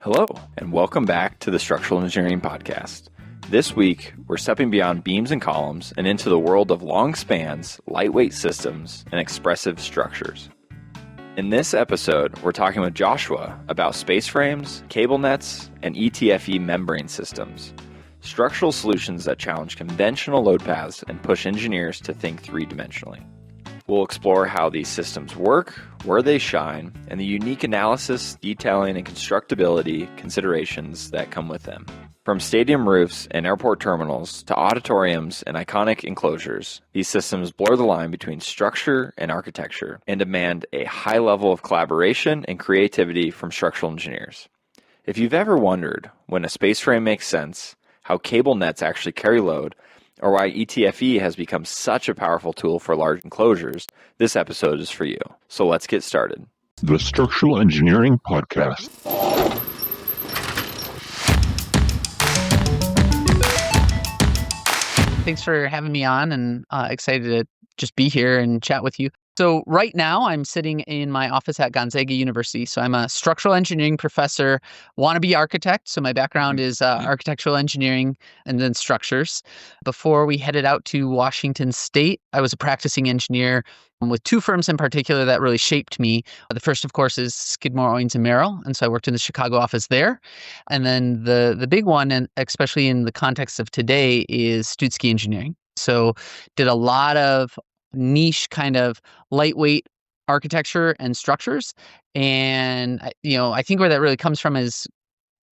Hello, and welcome back to the Structural Engineering Podcast. This week, we're stepping beyond beams and columns and into the world of long spans, lightweight systems, and expressive structures. In this episode, we're talking with Joshua about space frames, cable nets, and ETFE membrane systems, structural solutions that challenge conventional load paths and push engineers to think three-dimensionally. We'll explore how these systems work, where they shine, and the unique analysis, detailing, and constructability considerations that come with them. From stadium roofs and airport terminals to auditoriums and iconic enclosures, these systems blur the line between structure and architecture and demand a high level of collaboration and creativity from structural engineers. If you've ever wondered when a space frame makes sense, how cable nets actually carry load, or why ETFE has become such a powerful tool for large enclosures, this episode is for you. So let's get started. The Structural Engineering Podcast. Thanks for having me on, and excited to just be here and chat with you. So right now I'm sitting in my office at Gonzaga University. So I'm a structural engineering professor, wannabe architect. So my background is architectural engineering and then structures. Before we headed out to Washington State, I was a practicing engineer with two firms in particular that really shaped me. The first, of course, is Skidmore, Owings & Merrill. And so I worked in the Chicago office there. And then the big one, and especially in the context of today, is Stutzke Engineering. So did a lot of niche kind of lightweight architecture and structures. And, I think where that really comes from is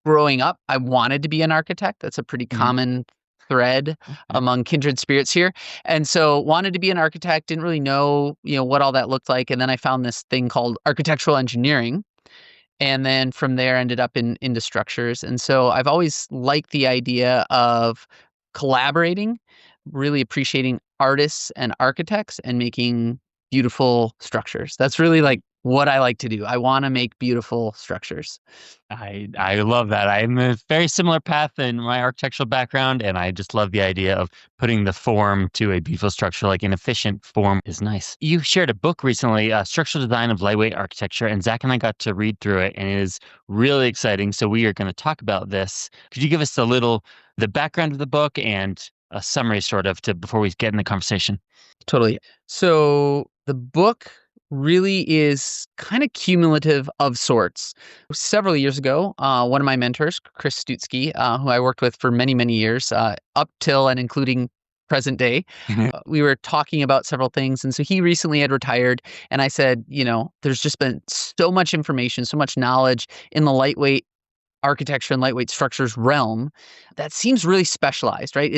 growing up, I wanted to be an architect. That's a pretty common thread among kindred spirits here. And so wanted to be an architect, didn't really know, what all that looked like. And then I found this thing called architectural engineering. And then from there ended up into structures. And so I've always liked the idea of collaborating, really appreciating artists and architects and making beautiful structures. That's really like what I like to do. I want to make beautiful structures. I love that. I'm a very similar path in my architectural background, and I just love the idea of putting the form to a beautiful structure. Like an efficient form is nice. You shared a book recently, Structural Design of Lightweight Architecture, and Zach and I got to read through it, and it is really exciting. So we are going to talk about this. Could you give us the background of the book and a summary before we get in the conversation? Totally. So the book really is kind of cumulative of sorts. Several years ago, one of my mentors, Chris Stutzke, who I worked with for many, many years, up till and including present day, we were talking about several things. And so he recently had retired. And I said, there's just been so much information, so much knowledge in the lightweight architecture and lightweight structures realm that seems really specialized, right?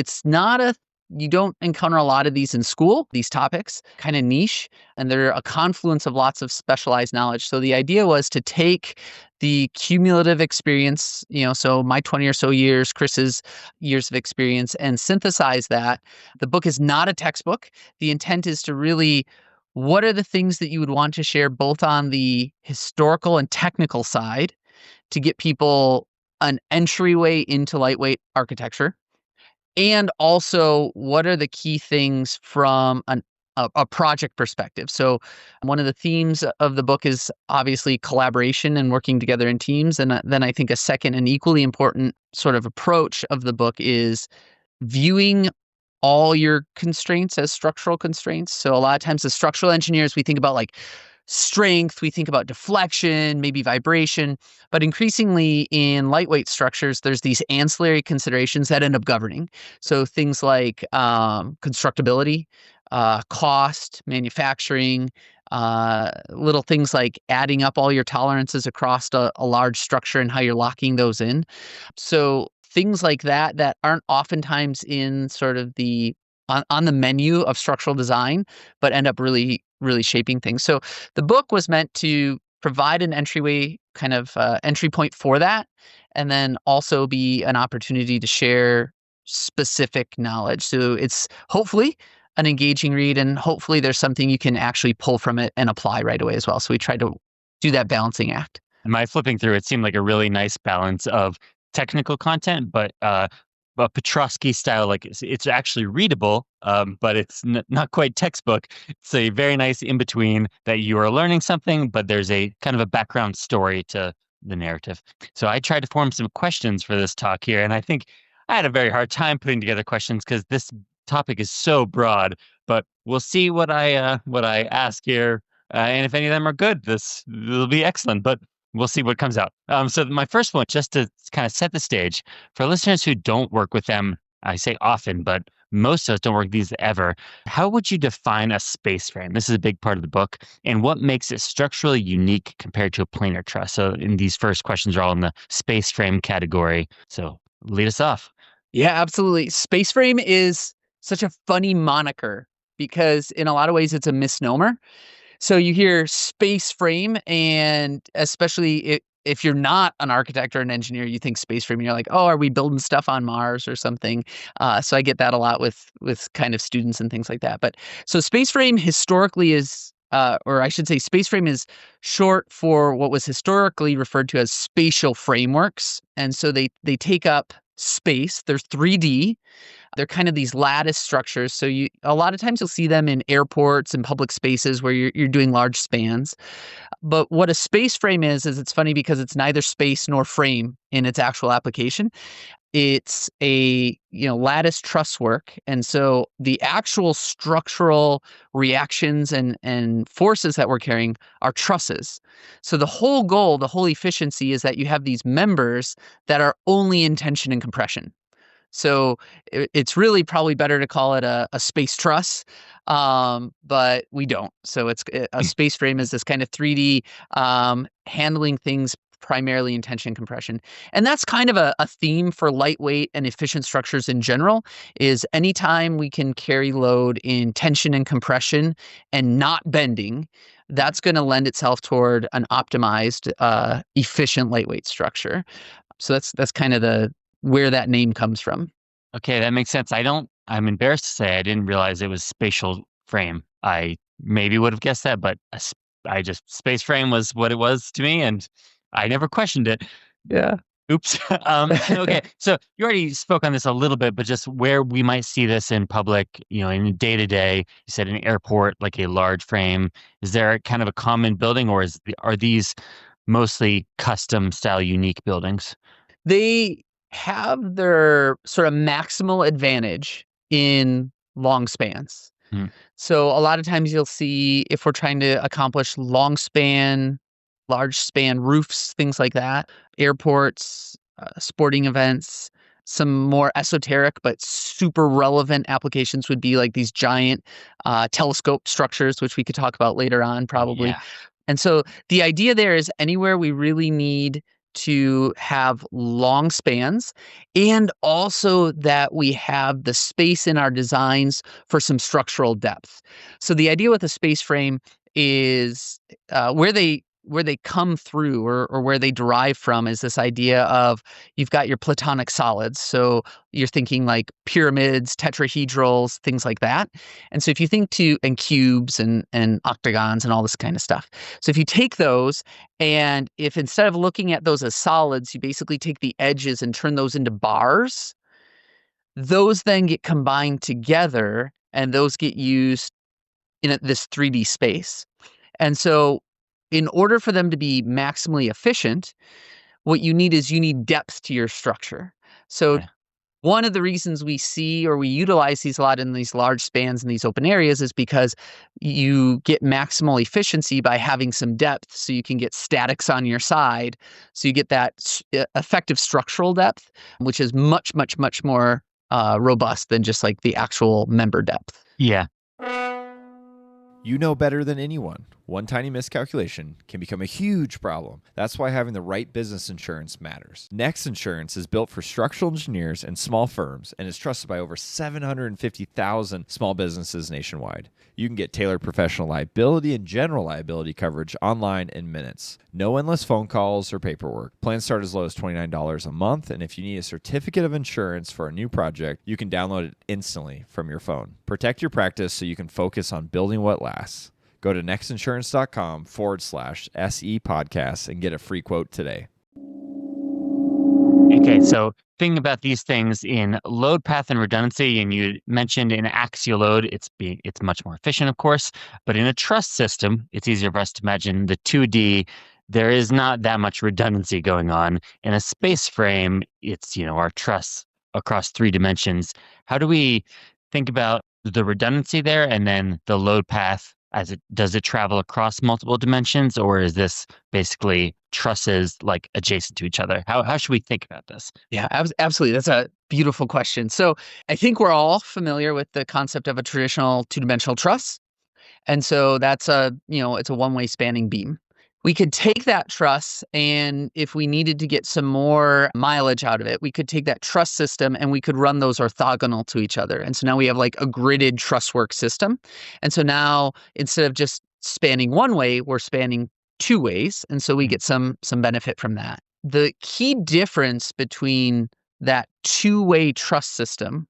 You don't encounter a lot of these in school, these topics, kind of niche, and they're a confluence of lots of specialized knowledge. So the idea was to take the cumulative experience, so my 20 or so years, Chris's years of experience, and synthesize that. The book is not a textbook. The intent is to really, what are the things that you would want to share both on the historical and technical side to get people an entryway into lightweight architecture? And also, what are the key things from a project perspective? So one of the themes of the book is obviously collaboration and working together in teams. And then I think a second and equally important sort of approach of the book is viewing all your constraints as structural constraints. So a lot of times as structural engineers, we think about like strength, we think about deflection, maybe vibration, but increasingly in lightweight structures, there's these ancillary considerations that end up governing. So things like constructability, cost, manufacturing, little things like adding up all your tolerances across a large structure and how you're locking those in. So things like that aren't oftentimes in sort of on the menu of structural design, but end up really shaping things. So the book was meant to provide an entryway, kind of entry point for that, and then also be an opportunity to share specific knowledge. So it's hopefully an engaging read, and hopefully there's something you can actually pull from it and apply right away as well. So we tried to do that balancing act. And my flipping through, it seemed like a really nice balance of technical content, but a Petrosky style, like it's actually readable, but it's not quite textbook. It's a very nice in between that you are learning something, but there's a kind of a background story to the narrative. So I tried to form some questions for this talk here, and I think I had a very hard time putting together questions because this topic is so broad. But we'll see what I ask here, and if any of them are good, this will be excellent. But we'll see what comes out. So my first one, just to kind of set the stage for listeners who don't work with them, I say often, but most of us don't work with these ever. How would you define a space frame? This is a big part of the book. And what makes it structurally unique compared to a planar truss? So in these first questions are all in the space frame category. So lead us off. Yeah, absolutely. Space frame is such a funny moniker because in a lot of ways it's a misnomer. So you hear space frame, and especially if you're not an architect or an engineer, you think space frame, and you're like, oh, are we building stuff on Mars or something? So I get that a lot with kind of students and things like that. But so space frame historically is, or I should say space frame is short for what was historically referred to as spatial frameworks. And so they take up space. They're 3D. They're kind of these lattice structures. So a lot of times you'll see them in airports and public spaces where you're doing large spans. But what a space frame is it's funny because it's neither space nor frame in its actual application. It's a lattice truss work. And so the actual structural reactions and forces that we're carrying are trusses. So the whole goal, the whole efficiency is that you have these members that are only in tension and compression. So it's really probably better to call it a space truss, but we don't. So it's a space frame is this kind of 3D handling things primarily in tension compression. And that's kind of a theme for lightweight and efficient structures in general, is anytime we can carry load in tension and compression and not bending, that's going to lend itself toward an optimized, efficient lightweight structure. So that's kind of where that name comes from. Okay, that makes sense. I'm embarrassed to say I didn't realize it was spatial frame. I maybe would have guessed that, but space frame was what it was to me, and I never questioned it. Yeah. Oops. Okay, so you already spoke on this a little bit, but just where we might see this in public, in day-to-day, you said an airport, like a large frame. Is there kind of a common building, or are these mostly custom style unique buildings? They have their sort of maximal advantage in long spans. So a lot of times you'll see, if we're trying to accomplish long span, large span roofs, things like that, airports, sporting events, some more esoteric but super relevant applications would be like these giant telescope structures, which we could talk about later on probably. Yeah. And so the idea there is anywhere we really need to have long spans, and also that we have the space in our designs for some structural depth. So the idea with a space frame is where they come through or where they derive from is this idea of you've got your platonic solids. So you're thinking like pyramids, tetrahedrals, things like that. And so if you think and cubes and octagons and all this kind of stuff. So if you take those, and if instead of looking at those as solids, you basically take the edges and turn those into bars, those then get combined together and those get used in this 3D space. And so in order for them to be maximally efficient, what you need depth to your structure. So one of the reasons we see or we utilize these a lot in these large spans in these open areas is because you get maximal efficiency by having some depth, so you can get statics on your side. So you get that effective structural depth, which is much, much, much more robust than just like the actual member depth. Yeah. You know better than anyone. One tiny miscalculation can become a huge problem. That's why having the right business insurance matters. Next Insurance is built for structural engineers and small firms and is trusted by over 750,000 small businesses nationwide. You can get tailored professional liability and general liability coverage online in minutes. No endless phone calls or paperwork. Plans start as low as $29 a month, and if you need a certificate of insurance for a new project, you can download it instantly from your phone. Protect your practice so you can focus on building what lasts. Go to nextinsurance.com/SE podcast and get a free quote today. Okay, so thinking about these things in load path and redundancy, and you mentioned in axial load, it's much more efficient, of course, but in a truss system, it's easier for us to imagine the 2D there is not that much redundancy going on. In a space frame, it's, our truss across 3 dimensions. How do we think about the redundancy there and then the load path does it travel across multiple dimensions, or is this basically trusses like adjacent to each other? How should we think about this? Yeah, absolutely. That's a beautiful question. So I think we're all familiar with the concept of a traditional two-dimensional truss. And so that's it's a one-way spanning beam. We could take that truss, and if we needed to get some more mileage out of it, we could take that truss system and we could run those orthogonal to each other. And so now we have like a gridded truss work system. And so now instead of just spanning one way, we're spanning 2 ways. And so we get some benefit from that. The key difference between that 2-way truss system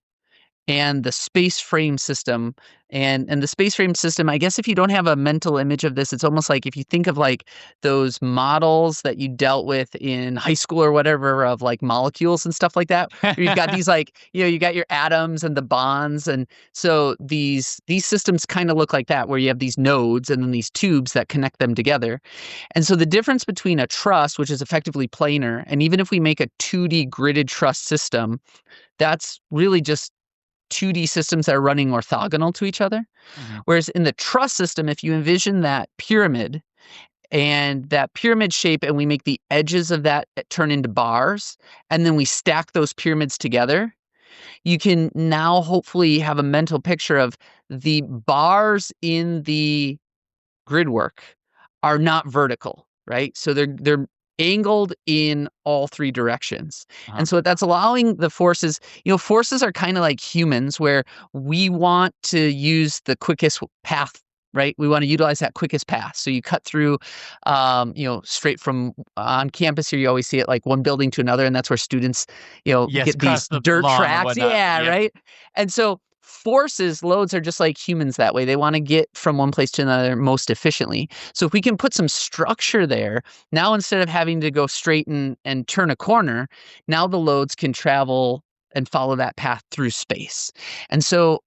and the space frame system. And the space frame system, I guess if you don't have a mental image of this, it's almost like if you think of like those models that you dealt with in high school or whatever of like molecules and stuff like that. You've got these like, you got your atoms and the bonds. And so these systems kind of look like that, where you have these nodes and then these tubes that connect them together. And so the difference between a truss, which is effectively planar, and even if we make a 2D gridded truss system, that's really just 2D systems that are running orthogonal to each other. Mm-hmm. Whereas in the truss system, if you envision that pyramid and that pyramid shape, and we make the edges of that turn into bars, and then we stack those pyramids together, you can now hopefully have a mental picture of the bars in the grid work are not vertical, right? So they're angled in all 3 directions. Uh-huh. And so that's allowing the forces, forces are kind of like humans, where we want to use the quickest path, right? We want to utilize that quickest path. So you cut through, straight from on campus here, you always see it like one building to another. And that's where students, get these dirt tracks. Yeah, right. And so forces, loads are just like humans that way. They want to get from one place to another most efficiently. So if we can put some structure there, now instead of having to go straight and turn a corner, now the loads can travel and follow that path through space. And so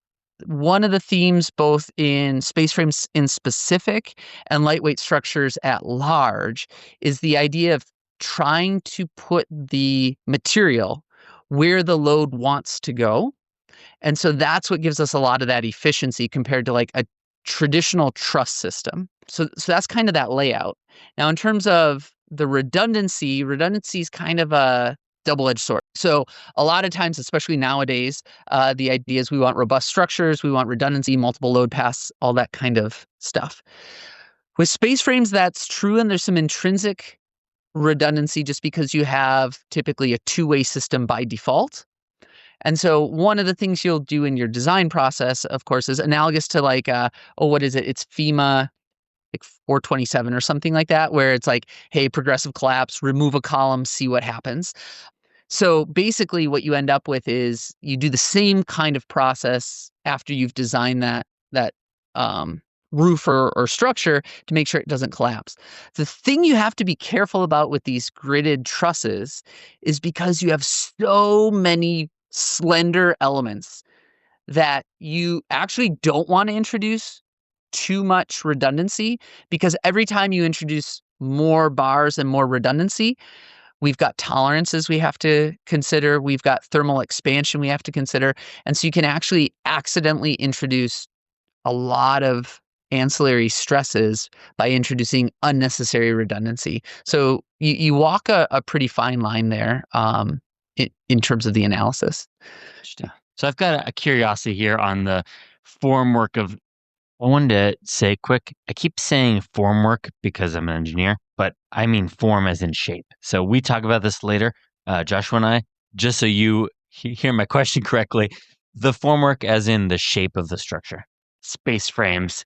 one of the themes, both in space frames in specific and lightweight structures at large, is the idea of trying to put the material where the load wants to go. And so that's what gives us a lot of that efficiency compared to like a traditional truss system. So that's kind of that layout. Now, in terms of the redundancy is kind of a double-edged sword. So a lot of times, especially nowadays, the idea is we want robust structures, we want redundancy, multiple load paths, all that kind of stuff. With space frames, that's true, and there's some intrinsic redundancy just because you have typically a 2-way system by default. And so one of the things you'll do in your design process, of course, is analogous to like, what is it? It's FEMA like 427 or something like that, where it's like, hey, progressive collapse, remove a column, see what happens. So basically what you end up with is you do the same kind of process after you've designed that roof or structure to make sure it doesn't collapse. The thing you have to be careful about with these gridded trusses is because you have so many slender elements that you actually don't want to introduce too much redundancy, because every time you introduce more bars and more redundancy, we've got tolerances we have to consider, we've got thermal expansion we have to consider, and so you can actually accidentally introduce a lot of ancillary stresses by introducing unnecessary redundancy. So you walk a pretty fine line there in terms of the analysis. So I've got a curiosity here on the formwork of, I wanted to say quick, I keep saying formwork because I'm an engineer, but I mean form as in shape. So we talk about this later, Joshua and I, just so you hear my question correctly, the formwork as in the shape of the structure. Space frames,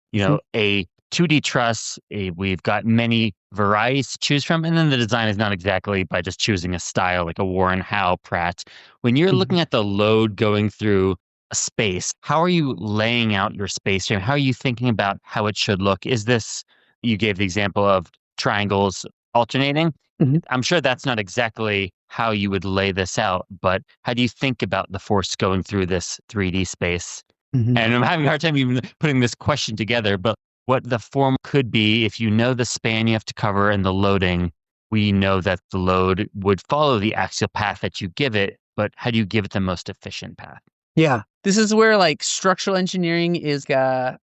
a 2D truss, we've got many varieties to choose from, and then the design is not exactly by just choosing a style like a Warren Howe Pratt. When you're looking at the load going through a space, how are you laying out your space frame? How are you thinking about how it should look? Is this, you gave the example of triangles alternating. Mm-hmm. I'm sure that's not exactly how you would lay this out, but how do you think about the force going through this 3D space? Mm-hmm. And I'm having a hard time even putting this question together, but what the form could be. If you know the span you have to cover and the loading, we know that the load would follow the axial path that you give it, but how do you give it the most efficient path? Yeah. This is where like structural engineering is a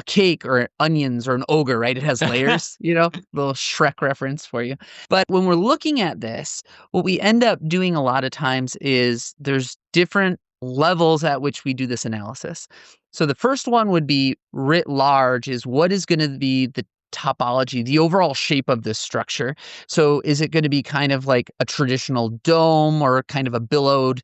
cake or onions or an ogre, right? It has layers, little Shrek reference for you. But when we're looking at this, what we end up doing a lot of times is there's different levels at which we do this analysis. So the first one would be writ large is what is going to be the topology, the overall shape of this structure. So is it going to be kind of like a traditional dome or kind of a billowed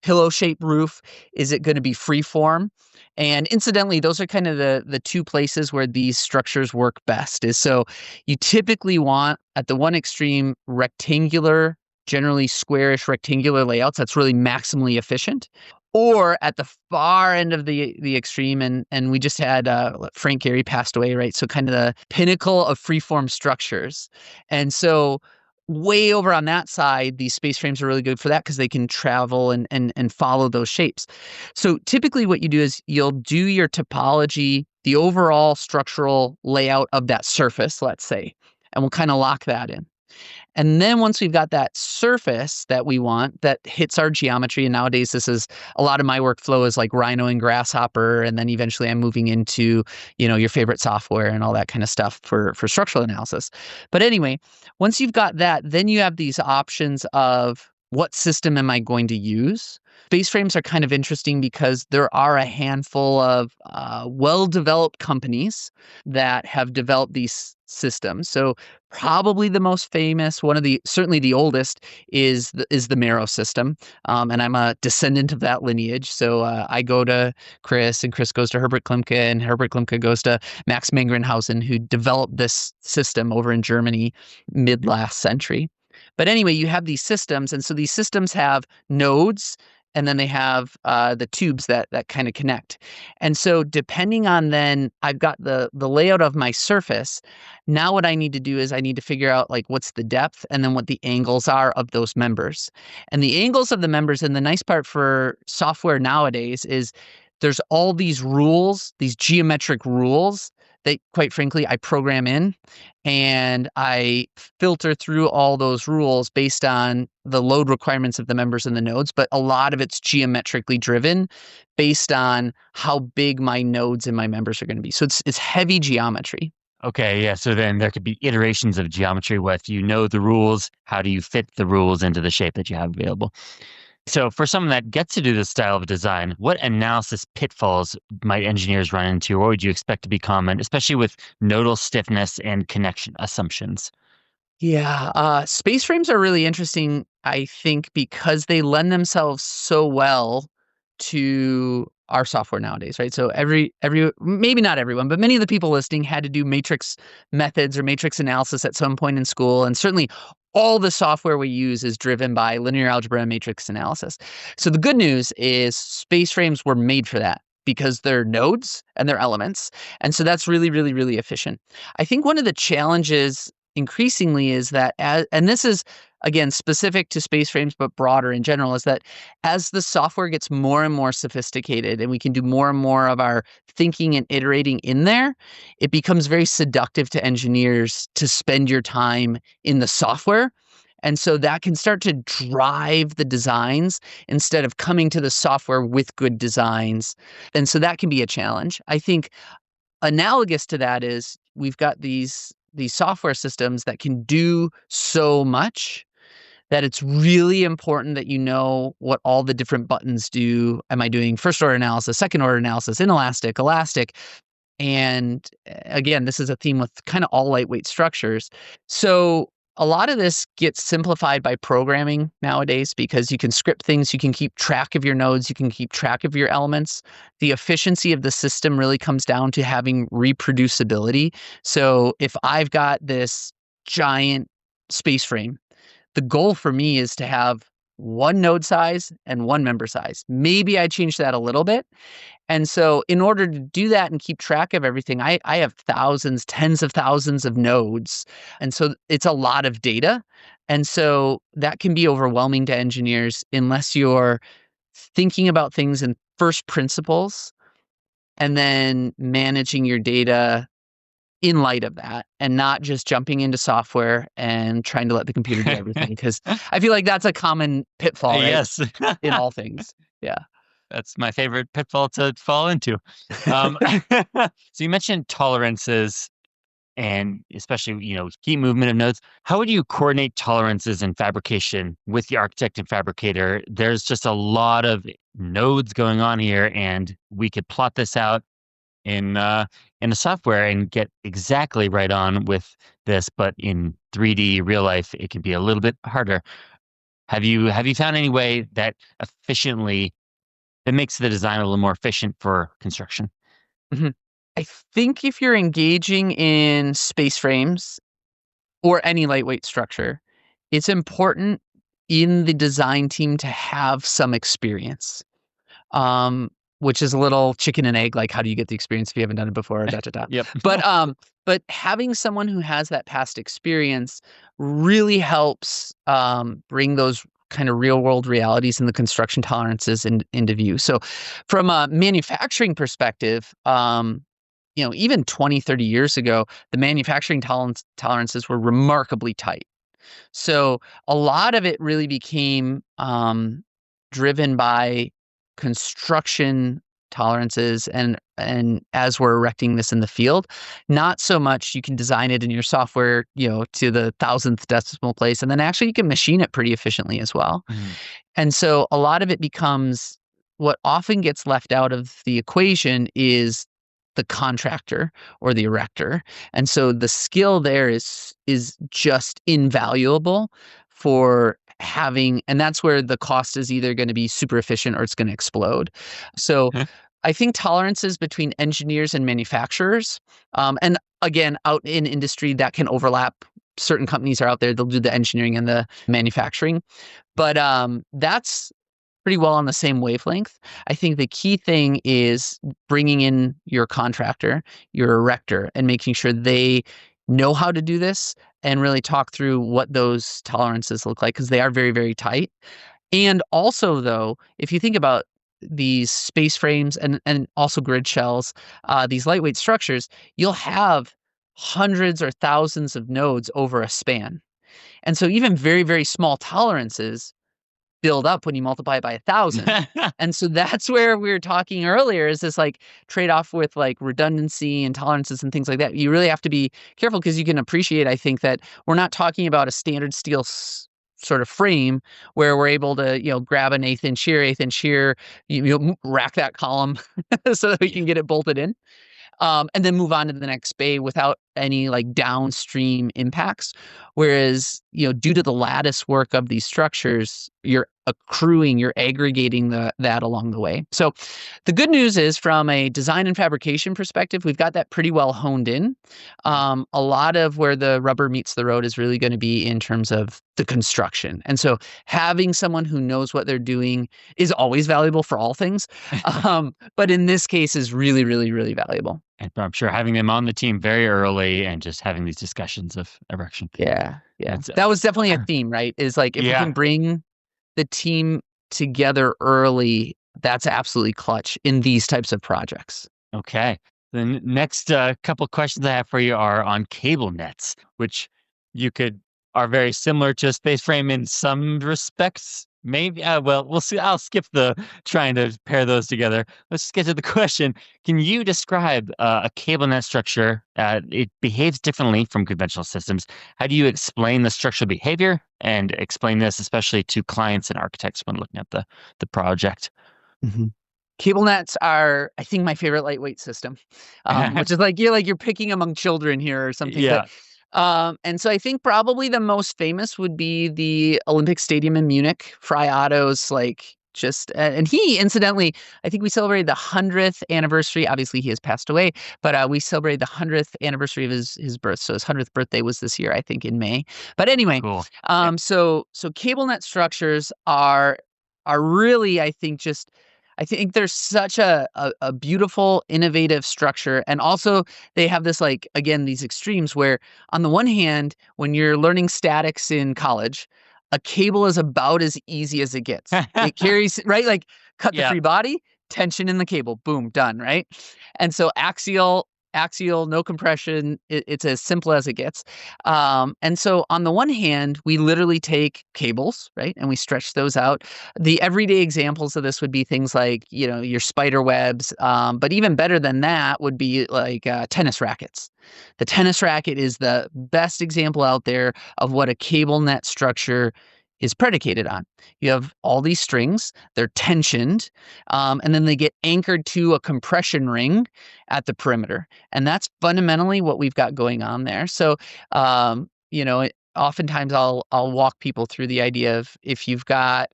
pillow-shaped roof? Is it going to be free form? And incidentally, those are kind of the two places where these structures work best. Is so you typically want at the one extreme rectangular, generally squarish rectangular layouts. That's really maximally efficient. Or at the far end of the extreme, and we just had Frank Gehry passed away, right? So kind of the pinnacle of freeform structures. And so way over on that side, these space frames are really good for that because they can travel and follow those shapes. So typically what you do is you'll do your topology, the overall structural layout of that surface, let's say, and we'll kind of lock that in. And then once we've got that surface that we want that hits our geometry, and nowadays this is a lot of my workflow is like Rhino and Grasshopper, and then eventually I'm moving into, your favorite software and all that kind of stuff for structural analysis. But anyway, once you've got that, then you have these options of what system am I going to use? Space frames are kind of interesting because there are a handful of well-developed companies that have developed these systems. So probably the most famous, certainly the oldest, is the Marrow system, and I'm a descendant of that lineage. So I go to Chris, and Chris goes to Herbert Klimke, and Herbert Klimke goes to Max Mangrenhausen, who developed this system over in Germany mid last century. But anyway, you have these systems, and so these systems have nodes, and then they have the tubes that kind of connect. And so depending on then, I've got the layout of my surface. Now what I need to do is I need to figure out like what's the depth and then what the angles are of those members. And the angles of the members, and the nice part for software nowadays is there's all these rules, these geometric rules that, quite frankly, I program in, and I filter through all those rules based on the load requirements of the members and the nodes. But a lot of it's geometrically driven based on how big my nodes and my members are going to be. So it's heavy geometry. Okay, yeah. So then there could be iterations of geometry with the rules. How do you fit the rules into the shape that you have available? So for someone that gets to do this style of design, what analysis pitfalls might engineers run into, or would you expect to be common, especially with nodal stiffness and connection assumptions? Yeah, space frames are really interesting, I think, because they lend themselves so well to our software nowadays, right? So every maybe not everyone, but many of the people listening had to do matrix methods or matrix analysis at some point in school, and certainly all the software we use is driven by linear algebra and matrix analysis. So the good news is space frames were made for that because they're nodes and they're elements. And so that's really, really, really efficient. I think one of the challenges increasingly is that, and this is, again, specific to space frames, but broader in general, is that as the software gets more and more sophisticated and we can do more and more of our thinking and iterating in there, it becomes very seductive to engineers to spend your time in the software. And so that can start to drive the designs instead of coming to the software with good designs. And so that can be a challenge. I think analogous to that is we've got these software systems that can do so much that it's really important that you know what all the different buttons do. Am I doing first order analysis, second order analysis, inelastic, elastic? And again, this is a theme with kind of all lightweight structures. So a lot of this gets simplified by programming nowadays because you can script things, you can keep track of your nodes, you can keep track of your elements. The efficiency of the system really comes down to having reproducibility. So if I've got this giant space frame, the goal for me is to have one node size and one member size. Maybe I change that a little bit. And so in order to do that and keep track of everything, I have thousands, tens of thousands of nodes. And so it's a lot of data. And so that can be overwhelming to engineers unless you're thinking about things in first principles and then managing your data in light of that and not just jumping into software and trying to let the computer do everything. Because I feel like that's a common pitfall, right? Yes. In all things. Yeah. That's my favorite pitfall to fall into. So you mentioned tolerances and especially, key movement of nodes. How would you coordinate tolerances in fabrication with the architect and fabricator? There's just a lot of nodes going on here, and we could plot this out in a software and get exactly right on with this, but in 3D real life, it can be a little bit harder. Have you found any way that makes the design a little more efficient for construction? Mm-hmm. I think if you're engaging in space frames or any lightweight structure, it's important in the design team to have some experience, which is a little chicken and egg. Like, how do you get the experience if you haven't done it before? Da, da, da. Yep. But having someone who has that past experience really helps bring those kind of real world realities and the construction tolerances into view. So from a manufacturing perspective, even 20, 30 years ago, the manufacturing tolerances were remarkably tight. So a lot of it really became driven by construction tolerances and as we're erecting this in the field, not so much you can design it in your software, to the 1,000th decimal place, and then actually you can machine it pretty efficiently as well. Mm-hmm. And so a lot of it becomes what often gets left out of the equation is the contractor or the erector. And so the skill there is just invaluable for having, and that's where the cost is either going to be super efficient or it's going to explode. So I think tolerances between engineers and manufacturers, and again, out in industry that can overlap. Certain companies are out there, they'll do the engineering and the manufacturing, but that's pretty well on the same wavelength. I think the key thing is bringing in your contractor, your erector, and making sure they know how to do this and really talk through what those tolerances look like, because they are very, very tight. And also, though, if you think about these space frames and also grid shells, these lightweight structures, you'll have hundreds or thousands of nodes over a span. And so even very, very small tolerances build up when you multiply it by 1,000. And so that's where we were talking earlier, is this like trade-off with like redundancy and tolerances and things like that. You really have to be careful, because you can appreciate, I think, that we're not talking about a standard steel sort of frame where we're able to, grab an eighth inch here, you rack that column so that we can get it bolted in. And then move on to the next bay without any like downstream impacts. Whereas, due to the lattice work of these structures, you're aggregating that along the way. So the good news is, from a design and fabrication perspective, we've got that pretty well honed in. A lot of where the rubber meets the road is really going to be in terms of the construction. And so having someone who knows what they're doing is always valuable for all things. But in this case is really, really, really valuable. And I'm sure having them on the team very early and just having these discussions of erection. Yeah. That was definitely a theme, right? Is like, if we can bring the team together early, that's absolutely clutch in these types of projects. Okay. The next couple questions I have for you are on cable nets, which are very similar to a space frame in some respects. Maybe, well, we'll see. I'll skip the trying to pair those together. Let's get to the question. Can you describe a cable net structure? It behaves differently from conventional systems. How do you explain the structural behavior and explain this especially to clients and architects when looking at the project? Mm-hmm. Cable nets are, I think, my favorite lightweight system, which is like you're picking among children here or something. Yeah. And so I think probably the most famous would be the Olympic Stadium in Munich. Fry Otto's and he, incidentally, I think we celebrated the 100th anniversary. Obviously, he has passed away, but we celebrated the 100th anniversary of his birth. So his 100th birthday was this year, I think, in May. But anyway, cool. So cable net structures are really, I think there's such a beautiful, innovative structure. And also they have this, again, these extremes where on the one hand, when you're learning statics in college, a cable is about as easy as it gets. It carries, right? Like cut the free body, tension in the cable, boom, done, right? And so axial axial, no compression. It's as simple as it gets. And so on the one hand, we literally take cables, right? And we stretch those out. The everyday examples of this would be things like, your spider webs. But even better than that would be like tennis rackets. The tennis racket is the best example out there of what a cable net structure is predicated on. You have all these strings, they're tensioned, and then they get anchored to a compression ring at the perimeter. And that's fundamentally what we've got going on there. So, oftentimes I'll walk people through the idea of if you've got,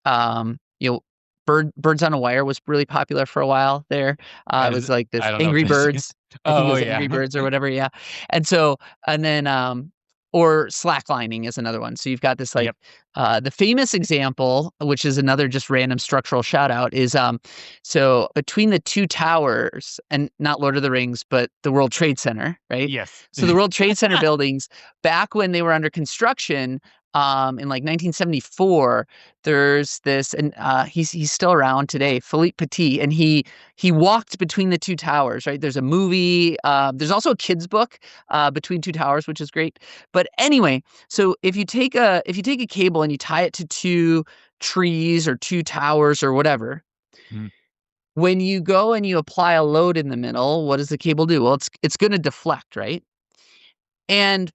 Birds on a Wire was really popular for a while there. It was like this Angry Birds. I think it was Angry Birds or whatever. Yeah. And so, and then, or slacklining is another one. So you've got this the famous example, which is another just random structural shout out, is so between the two towers, and not Lord of the Rings, but the World Trade Center, right? Yes. So the World Trade Center buildings, back when they were under construction, in like 1974, there's this, and he's still around today, Philippe Petit, and he walked between the two towers, right? There's a movie, there's also a kid's book, Between Two Towers, which is great. But anyway, so if you take a cable and you tie it to two trees or two towers or whatever, when you go and you apply a load in the middle, what does the cable do? Well, it's going to deflect, right? And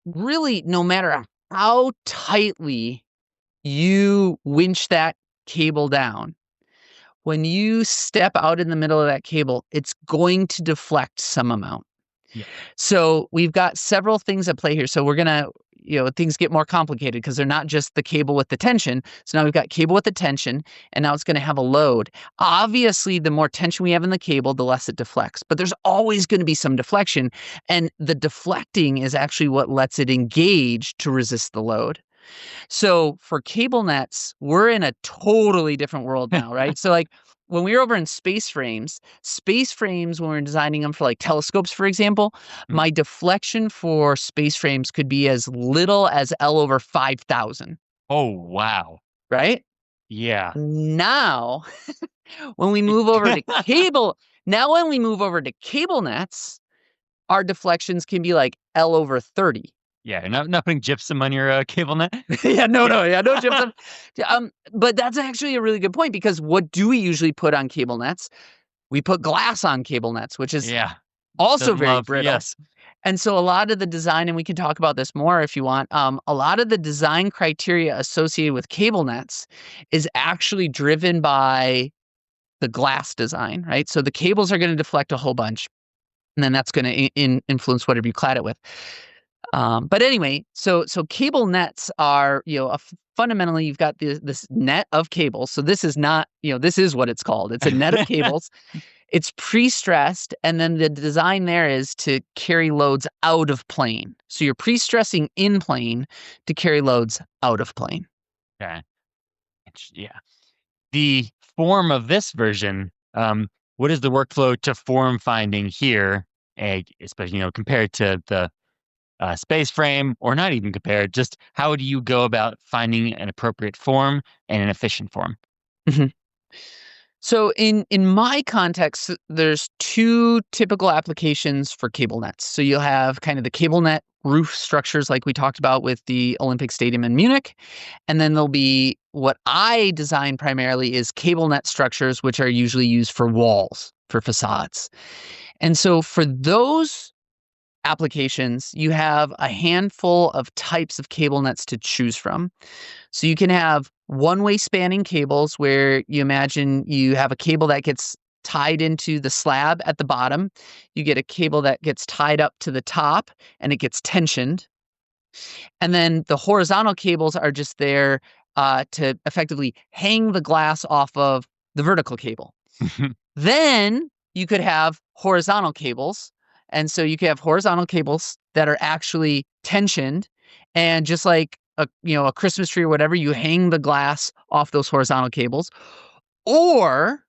really, no matter how tightly you winch that cable down, when you step out in the middle of that cable, it's going to deflect some amount. Yeah. So we've got several things at play here. So we're going to, things get more complicated because they're not just the cable with the tension. So now we've got cable with the tension, and now it's going to have a load. Obviously, the more tension we have in the cable, the less it deflects. But there's always going to be some deflection. And the deflecting is actually what lets it engage to resist the load. So for cable nets, we're in a totally different world now, right? So like when we were over in space frames, when we were designing them for like telescopes, for example, my deflection for space frames could be as little as L over 5,000. Oh, wow. Right? Yeah. Now, when we move over to cable nets, our deflections can be like L over 30. Yeah, not putting gypsum on your cable net. No gypsum. But that's actually a really good point, because what do we usually put on cable nets? We put glass on cable nets, which is also very brittle. Yes. And so a lot of the design, and we can talk about this more if you want, a lot of the design criteria associated with cable nets is actually driven by the glass design, right? So the cables are going to deflect a whole bunch, and then that's going to influence whatever you clad it with. But anyway, so cable nets are, fundamentally you've got this net of cables. So this is not, this is what it's called. It's a net of cables. It's pre-stressed, and then the design there is to carry loads out of plane. So you're pre-stressing in plane to carry loads out of plane. Okay. Yeah. The form of this version, what is the workflow to form finding here, especially, compared to the space frame, or not even compared, just how do you go about finding an appropriate form and an efficient form? Mm-hmm. So in my context, there's two typical applications for cable nets. So you'll have kind of the cable net roof structures like we talked about with the Olympic Stadium in Munich. And then there'll be what I design primarily is cable net structures, which are usually used for walls, for facades. And so for those applications, you have a handful of types of cable nets to choose from. So you can have one-way spanning cables, where you imagine you have a cable that gets tied into the slab at the bottom. You get a cable that gets tied up to the top and it gets tensioned. And then the horizontal cables are just there to effectively hang the glass off of the vertical cable. Then you could have horizontal cables. And so you can have horizontal cables that are actually tensioned, and just like a Christmas tree or whatever, you hang the glass off those horizontal cables, or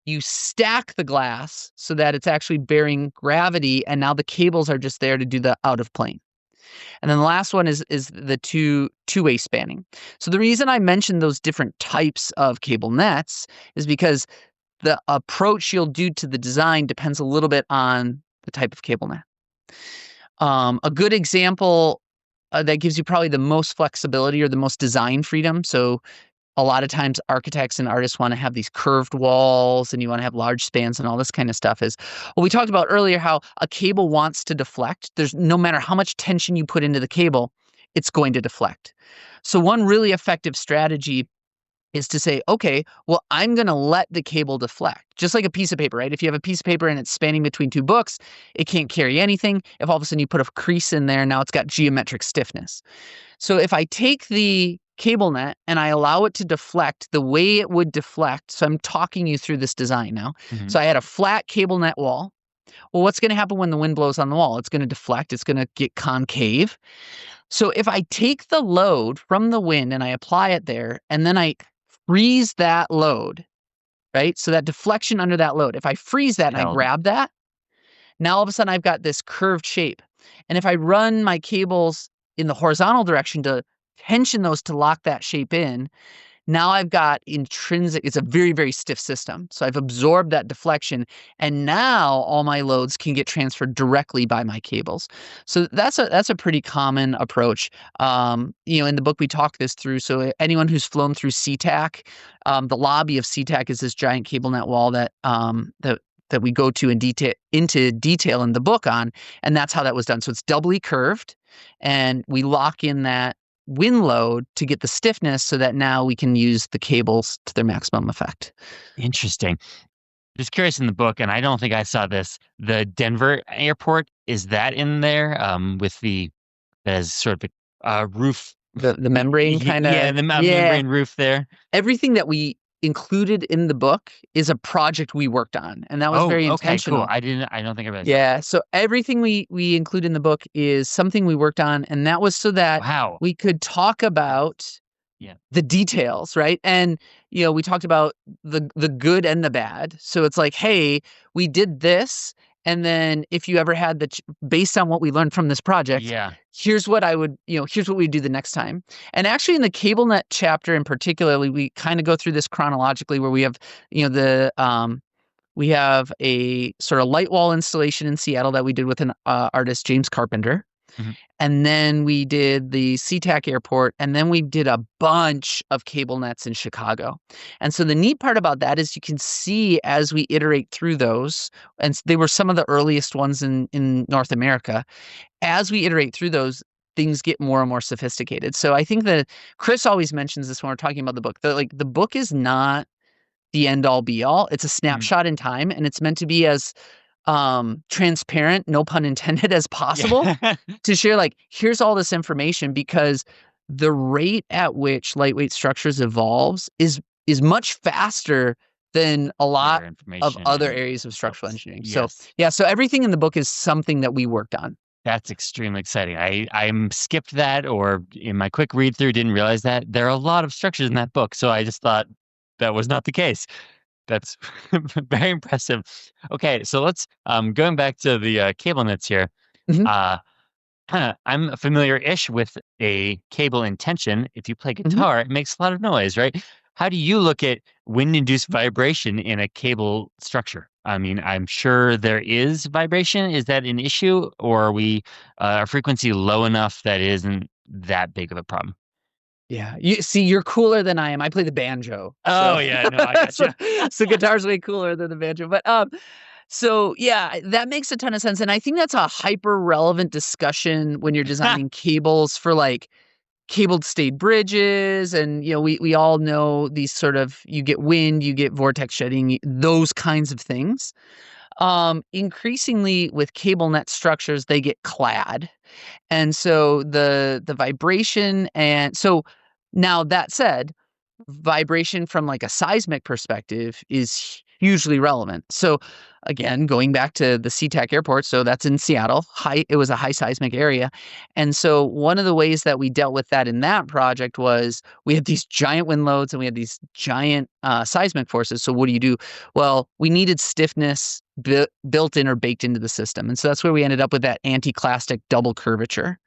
you stack the glass so that it's actually bearing gravity, and now the cables are just there to do the out of plane. And then the last one is the two-way spanning. So the reason I mentioned those different types of cable nets is because the approach you'll do to the design depends a little bit on the type of cable net. A good example that gives you probably the most flexibility or the most design freedom. So a lot of times architects and artists want to have these curved walls and you want to have large spans and all this kind of stuff is, well, we talked about earlier how a cable wants to deflect. There's no matter how much tension you put into the cable, it's going to deflect. So one really effective strategy is to say, okay, well, I'm going to let the cable deflect. Just like a piece of paper, right? If you have a piece of paper and it's spanning between two books, it can't carry anything. If all of a sudden you put a crease in there, now it's got geometric stiffness. So if I take the cable net and I allow it to deflect the way it would deflect, so I'm talking you through this design now. Mhm. So I had a flat cable net wall. Well, what's going to happen when the wind blows on the wall? It's going to deflect. It's going to get concave. So if I take the load from the wind and I apply it there, and then I freeze that load, right? So that deflection under that load, if I freeze that and I Held. grab that, now all of a sudden I've got this curved shape. And if I run my cables in the horizontal direction to tension those to lock that shape in, now I've got intrinsic, it's a very, very stiff system. So I've absorbed that deflection and now all my loads can get transferred directly by my cables. So that's a pretty common approach. In the book we talk this through. So anyone who's flown through SeaTac, the lobby of SeaTac is this giant cable net wall that we go to into detail in the book on, and that's how that was done. So it's doubly curved, and we lock in that wind load to get the stiffness so that now we can use the cables to their maximum effect. Interesting. Just curious in the book, and I don't think I saw this, the Denver airport, is that in there with as sort of a roof? The membrane kind of. Yeah, the membrane roof there. Everything that we included in the book is a project we worked on, and that was very intentional. Cool. I don't think I realized. Yeah, so everything we include in the book is something we worked on, and that was so that we could talk about the details, right? And we talked about the good and the bad. So it's like, hey, we did this, and then if you ever had based on what we learned from this project, here's what here's what we do the next time. And actually in the cable net chapter in particularly, we kind of go through this chronologically where we have, we have a sort of light wall installation in Seattle that we did with an artist, James Carpenter. Mm-hmm. And then we did the SeaTac airport, and then we did a bunch of cable nets in Chicago. And so the neat part about that is you can see as we iterate through those, and they were some of the earliest ones in North America, as we iterate through those, things get more and more sophisticated. So I think that Chris always mentions this when we're talking about the book. The book is not the end all be all. It's a snapshot in time, and it's meant to be as transparent, no pun intended, as possible to share here's all this information, because the rate at which lightweight structures evolves is much faster than a lot of other areas of structural engineering. Yes. So everything in the book is something that we worked on. That's extremely exciting. I skipped that, or in my quick read through didn't realize that there are a lot of structures in that book. So I just thought that was not the case. That's very impressive. Okay, so let's going back to the cable nets here. Mm-hmm. I'm familiar-ish with a cable in tension. If you play guitar, it makes a lot of noise, right? How do you look at wind-induced vibration in a cable structure? I mean, I'm sure there is vibration. Is that an issue, or are we a frequency low enough that it isn't that big of a problem? Yeah, you're cooler than I am. I play the banjo. Oh yeah, no, I gotcha. So guitar's way cooler than the banjo, but so yeah, that makes a ton of sense, and I think that's a hyper relevant discussion when you're designing cables for cabled stayed bridges, and we all know these sort of, you get wind, you get vortex shedding, those kinds of things. Increasingly with cable net structures, they get clad. And so the vibration, and so now that said, vibration from a seismic perspective is hugely relevant. So again, going back to the SeaTac airport, so that's in Seattle, it was a high seismic area. And so one of the ways that we dealt with that in that project was we had these giant wind loads and we had these giant seismic forces. So what do? Well, we needed stiffness built in or baked into the system. And so that's where we ended up with that anticlastic double curvature.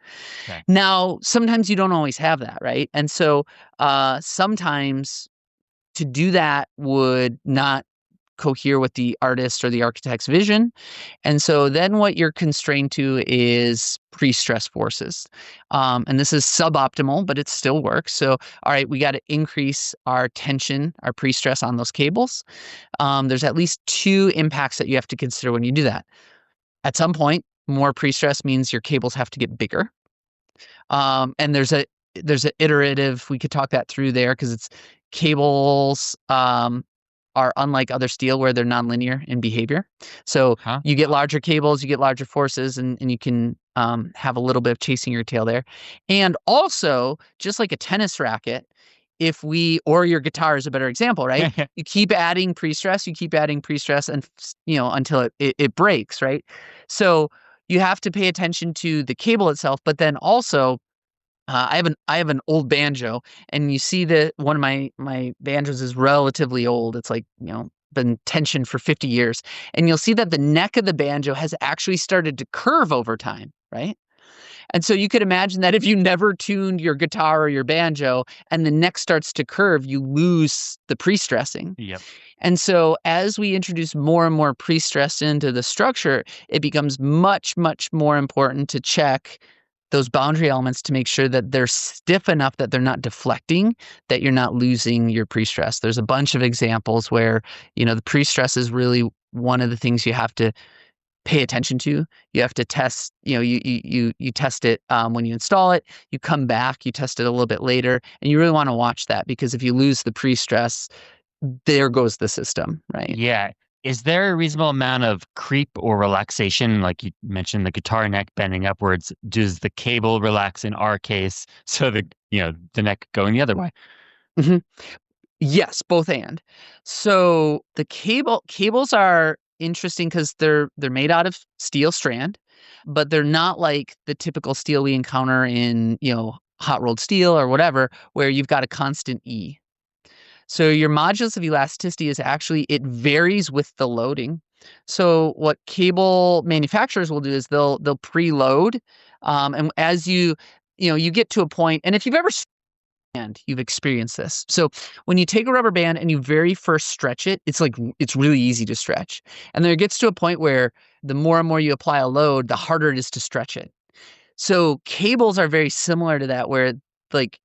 Okay. Now, sometimes you don't always have that, right? And so sometimes to do that would not cohere with the artist or the architect's vision. And so then what you're constrained to is pre-stress forces. And this is suboptimal, but it still works. So, all right, we got to increase our tension, our pre-stress on those cables. There's at least two impacts that you have to consider when you do that. At some point, more pre-stress means your cables have to get bigger. And there's an iterative, we could talk that through there because it's cables are unlike other steel where they're nonlinear in behavior. So you get larger cables, you get larger forces, and you can have a little bit of chasing your tail there. And also, just like a tennis racket, or your guitar is a better example, right? You keep adding pre-stress, and until it breaks, right? So you have to pay attention to the cable itself, but then also I have an old banjo, and you see that one of my banjos is relatively old. It's like, been tensioned for 50 years. And you'll see that the neck of the banjo has actually started to curve over time, right? And so you could imagine that if you never tuned your guitar or your banjo and the neck starts to curve, you lose the pre-stressing. Yep. And so as we introduce more and more pre-stress into the structure, it becomes much, much more important to check those boundary elements to make sure that they're stiff enough that they're not deflecting, that you're not losing your pre-stress. There's a bunch of examples where, the pre-stress is really one of the things you have to pay attention to. You have to test, you test it when you install it, you come back, you test it a little bit later, and you really want to watch that because if you lose the pre-stress, there goes the system, right? Yeah. Is there a reasonable amount of creep or relaxation? Like you mentioned the guitar neck bending upwards. Does the cable relax in our case so the neck going the other way? Mm-hmm. Yes, both and. So the cables are interesting because they're made out of steel strand, but they're not like the typical steel we encounter in, hot rolled steel or whatever, where you've got a constant E. So your modulus of elasticity is actually, it varies with the loading. So what cable manufacturers will do is they'll preload, and as you get to a point, and if you've ever and you've experienced this. So when you take a rubber band and you very first stretch it, it's really easy to stretch. And then it gets to a point where the more and more you apply a load, the harder it is to stretch it. So cables are very similar to that, where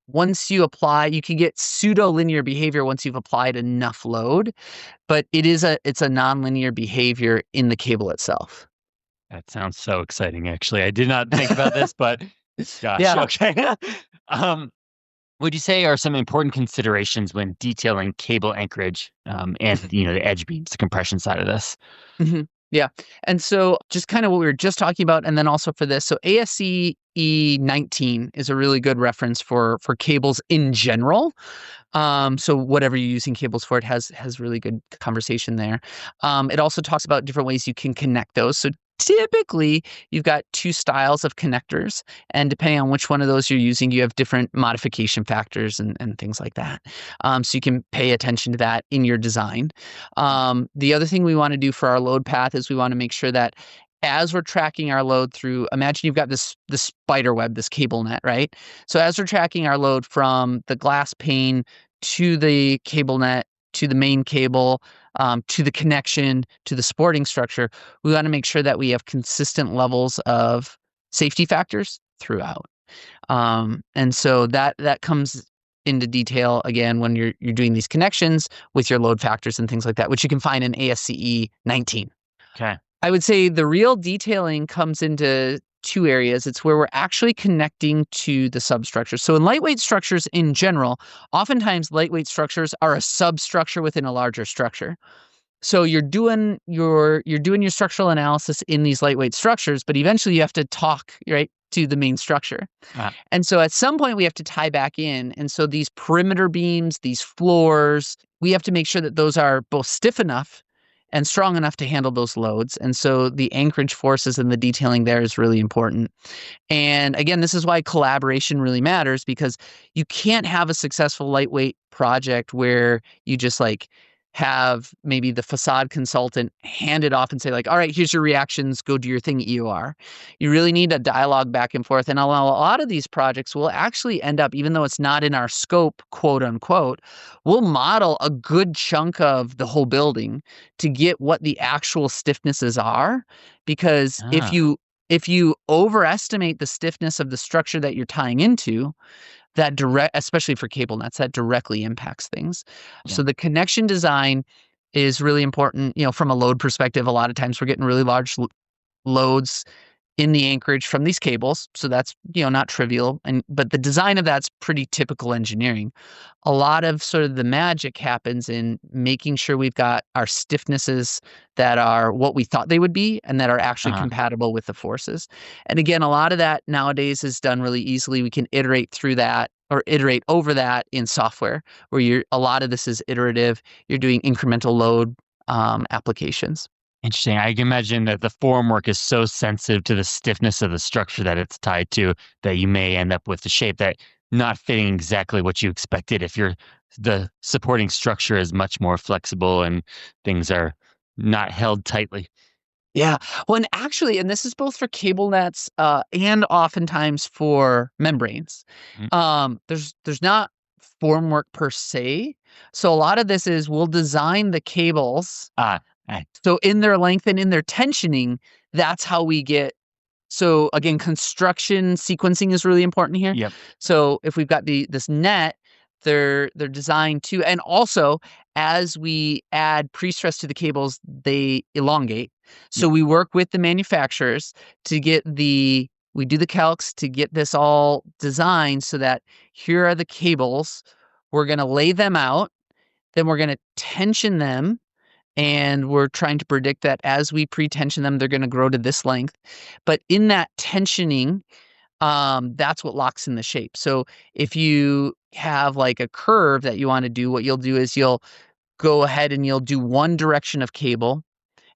once you apply, you can get pseudo linear behavior once you've applied enough load, but it's a nonlinear behavior in the cable itself. That sounds so exciting, actually. I did not think about this, but gosh, yeah. Okay. Would you say are some important considerations when detailing cable anchorage and the edge beams, the compression side of this? Mm-hmm. Yeah. And so just kind of what we were just talking about, and then also for this. So ASCE 19 is a really good reference for cables in general. So whatever you're using cables for, it has really good conversation there. It also talks about different ways you can connect those. So typically, you've got two styles of connectors, and depending on which one of those you're using, you have different modification factors and things like that. So you can pay attention to that in your design. The other thing we want to do for our load path is we want to make sure that as we're tracking our load through, imagine you've got this spider web, this cable net, right? So as we're tracking our load from the glass pane to the cable net, to the main cable, to the connection, to the supporting structure, we want to make sure that we have consistent levels of safety factors throughout. And so that comes into detail again when you're doing these connections with your load factors and things like that, which you can find in ASCE 19. Okay. I would say the real detailing comes into two areas. It's where we're actually connecting to the substructure. So in lightweight structures in general, oftentimes lightweight structures are a substructure within a larger structure. So you're doing your structural analysis in these lightweight structures, but eventually you have to talk, right, to the main structure. And so at some point we have to tie back in. And so these perimeter beams, these floors, we have to make sure that those are both stiff enough and strong enough to handle those loads. And so the anchorage forces and the detailing there is really important. And again, this is why collaboration really matters, because you can't have a successful lightweight project where you just have maybe the facade consultant hand it off and say like, all right, here's your reactions, go do your thing, EOR. You really need a dialogue back and forth. And a lot of these projects will actually end up, even though it's not in our scope, quote unquote, we'll model a good chunk of the whole building to get what the actual stiffnesses are. Because if you overestimate the stiffness of the structure that you're tying into, that especially for cable nets, that directly impacts things. Yeah. So the connection design is really important. From a load perspective, a lot of times we're getting really large loads in the anchorage from these cables. So that's, not trivial. But the design of that's pretty typical engineering. A lot of sort of the magic happens in making sure we've got our stiffnesses that are what we thought they would be and that are actually compatible with the forces. And again, a lot of that nowadays is done really easily. We can iterate through that or iterate over that in software where a lot of this is iterative. You're doing incremental load applications. Interesting. I can imagine that the formwork is so sensitive to the stiffness of the structure that it's tied to that you may end up with the shape that not fitting exactly what you expected if the supporting structure is much more flexible and things are not held tightly. Yeah. Well, and actually, and this is both for cable nets and oftentimes for membranes. There's not formwork per se. So a lot of this is we'll design the cables. So in their length and in their tensioning, that's how we get. So again, construction sequencing is really important here. Yep. So if we've got this net, they're designed to, and also as we add pre-stress to the cables, they elongate. So we work with the manufacturers to we do the calcs to get this all designed so that here are the cables. We're going to lay them out. Then we're going to tension them. And we're trying to predict that as we pre-tension them, they're going to grow to this length. But in that tensioning, that's what locks in the shape. So if you have like a curve that you want to do, what you'll do is you'll go ahead and you'll do one direction of cable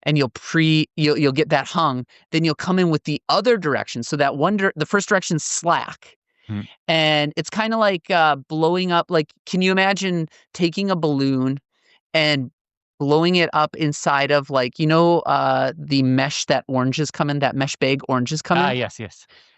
and you'll get that hung. Then you'll come in with the other direction. So that the first direction's slack. And it's kind of like blowing up. Like, can you imagine taking a balloon and blowing it up inside of the mesh that oranges come in, that mesh bag oranges come in? Yes.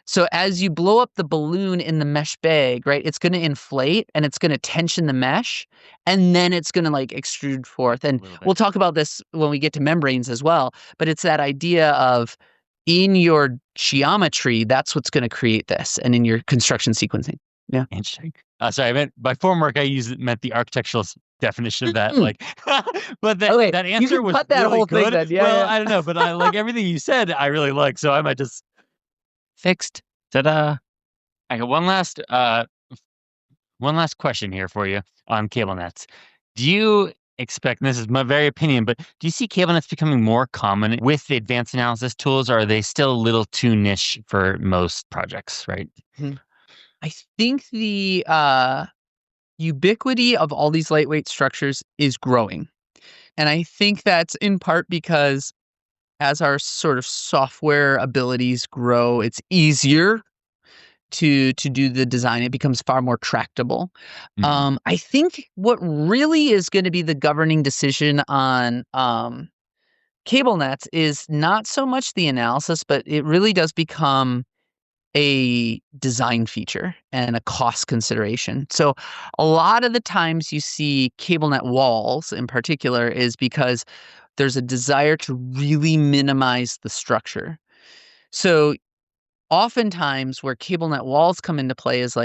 So as you blow up the balloon in the mesh bag, right, it's going to inflate and it's going to tension the mesh and then it's going to extrude forth. And we'll talk about this when we get to membranes as well. But it's that idea of in your geometry, that's what's going to create this and in your construction sequencing. Yeah. Interesting. Sorry, I meant by formwork, meant the architectural definition of that. But that answer was cut that really whole good. Thing then. Yeah, well, yeah. I don't know, but I like everything you said. I really like, so I might just fixed. Ta-da! I got one last question here for you on cable nets. Do you expect, and this is my very opinion, but do you see cable nets becoming more common with the advanced analysis tools, or are they still a little too niche for most projects? Right. I think the ubiquity of all these lightweight structures is growing. And I think that's in part because as our sort of software abilities grow, it's easier to do the design. It becomes far more tractable. I think what really is going to be the governing decision on cable nets is not so much the analysis, but it really does become a design feature and a cost consideration. So a lot of the times you see cable net walls in particular is because there's a desire to really minimize the structure. So oftentimes where cable net walls come into play is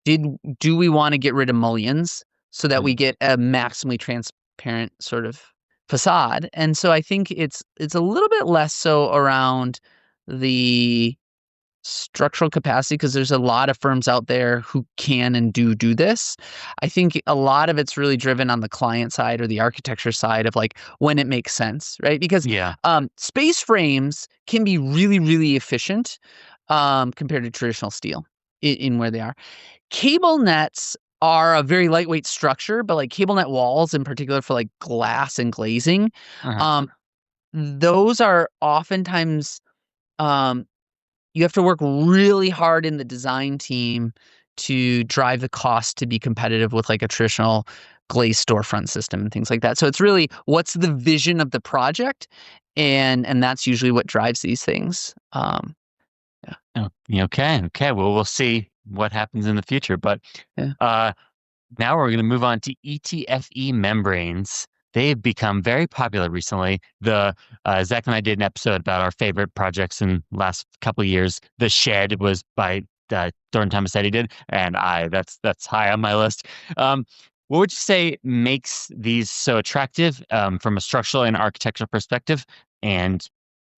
do we want to get rid of mullions so that we get a maximally transparent sort of facade? And so I think it's a little bit less so around the structural capacity because there's a lot of firms out there who can and do this. I think a lot of it's really driven on the client side or the architecture side of when it makes sense, right? Because space frames can be really, really efficient compared to traditional steel in where they are. Cable nets are a very lightweight structure, but cable net walls in particular for glass and glazing, those are oftentimes you have to work really hard in the design team to drive the cost to be competitive with a traditional glazed storefront system and things like that. So it's really what's the vision of the project, and that's usually what drives these things. Yeah. Oh, okay. Well, we'll see what happens in the future. But Yeah. now we're going to move on to ETFE membranes. They've become very popular recently. Zach and I did an episode about our favorite projects in the last couple of years. The Shed was by Thornton Tomasetti did, and that's high on my list. What would you say makes these so attractive from a structural and architectural perspective? And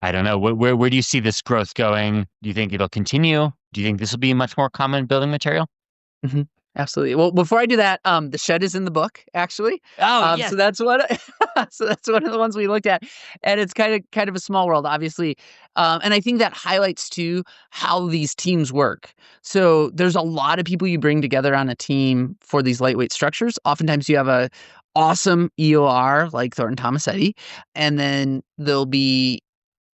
I don't know, where do you see this growth going? Do you think it'll continue? Do you think this will be a much more common building material? Mm-hmm. Absolutely. Well, before I do that, the Shed is in the book, actually. Oh, yes. So that's one of the ones we looked at, and it's kind of a small world, obviously. And I think that highlights too how these teams work. So there's a lot of people you bring together on a team for these lightweight structures. Oftentimes you have a awesome EOR like Thornton Tomasetti, and then there'll be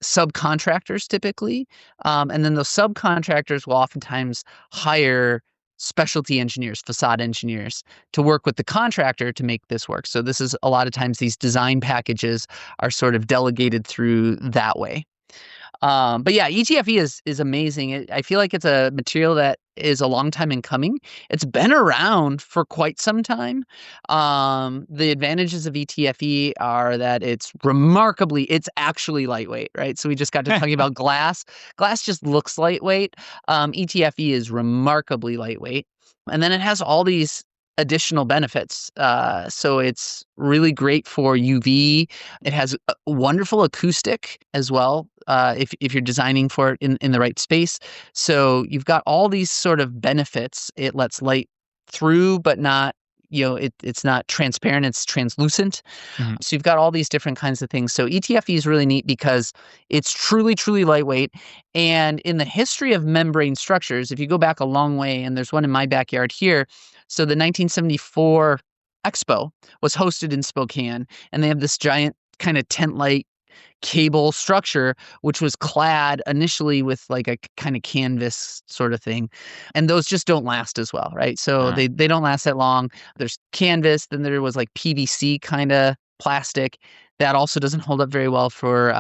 subcontractors typically, and then those subcontractors will oftentimes hire specialty engineers, facade engineers, to work with the contractor to make this work. So this is a lot of times these design packages are sort of delegated through that way. But yeah, ETFE is amazing. I feel like it's a material that is a long time in coming. It's been around for quite some time. The advantages of ETFE are that it's actually lightweight, right? So we just got to talking about glass. Glass just looks lightweight. ETFE is remarkably lightweight. And then it has all these additional benefits. So it's really great for UV. It has a wonderful acoustic as well, if you're designing for it in the right space. So you've got all these sort of benefits. It lets light through, but not, it's not transparent, it's translucent. Mm-hmm. So you've got all these different kinds of things. So ETFE is really neat because it's truly, truly lightweight. And in the history of membrane structures, if you go back a long way, and there's one in my backyard here. So the 1974 Expo was hosted in Spokane, and they have this giant kind of tent-like cable structure, which was clad initially with like a kind of canvas sort of thing. And those just don't last as well, right? So they don't last that long. There's canvas, then there was like PVC kind of plastic that also doesn't hold up very well for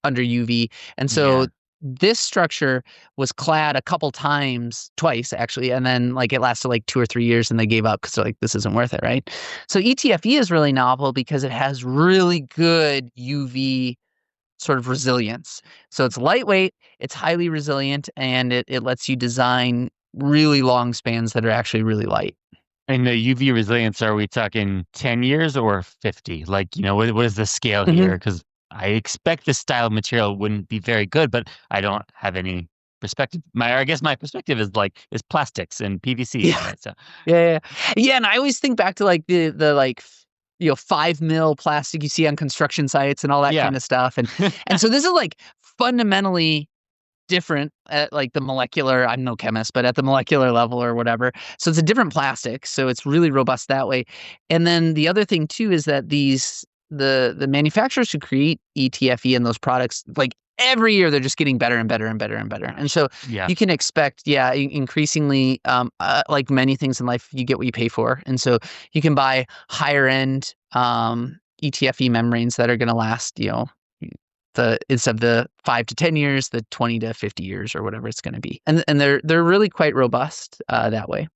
under UV. And so this structure was clad a couple times, twice actually, and then like it lasted like 2 or 3 years and they gave up because they're like, this isn't worth it, right? So ETFE is really novel because it has really good UV sort of resilience. So it's lightweight, it's highly resilient, and it lets you design really long spans that are actually really light. And the UV resilience, are we talking 10 years or 50? Like, what is the scale here? Because I expect this style of material wouldn't be very good, but I don't have any perspective. I guess my perspective is plastics and PVC. Yeah. Right? So. Yeah. And I always think back to like the like 5 mil plastic you see on construction sites and all that kind of stuff. And so this is like fundamentally different at like the molecular, I'm no chemist, but at the molecular level or whatever. So it's a different plastic. So it's really robust that way. And then the other thing too is that the manufacturers who create ETFE and those products, like every year they're just getting better and better and better and better. And so you can expect, increasingly, like many things in life, you get what you pay for. And so you can buy higher end ETFE membranes that are going to last, instead of the 5 to 10 years, the 20 to 50 years or whatever it's going to be. And they're really quite robust that way.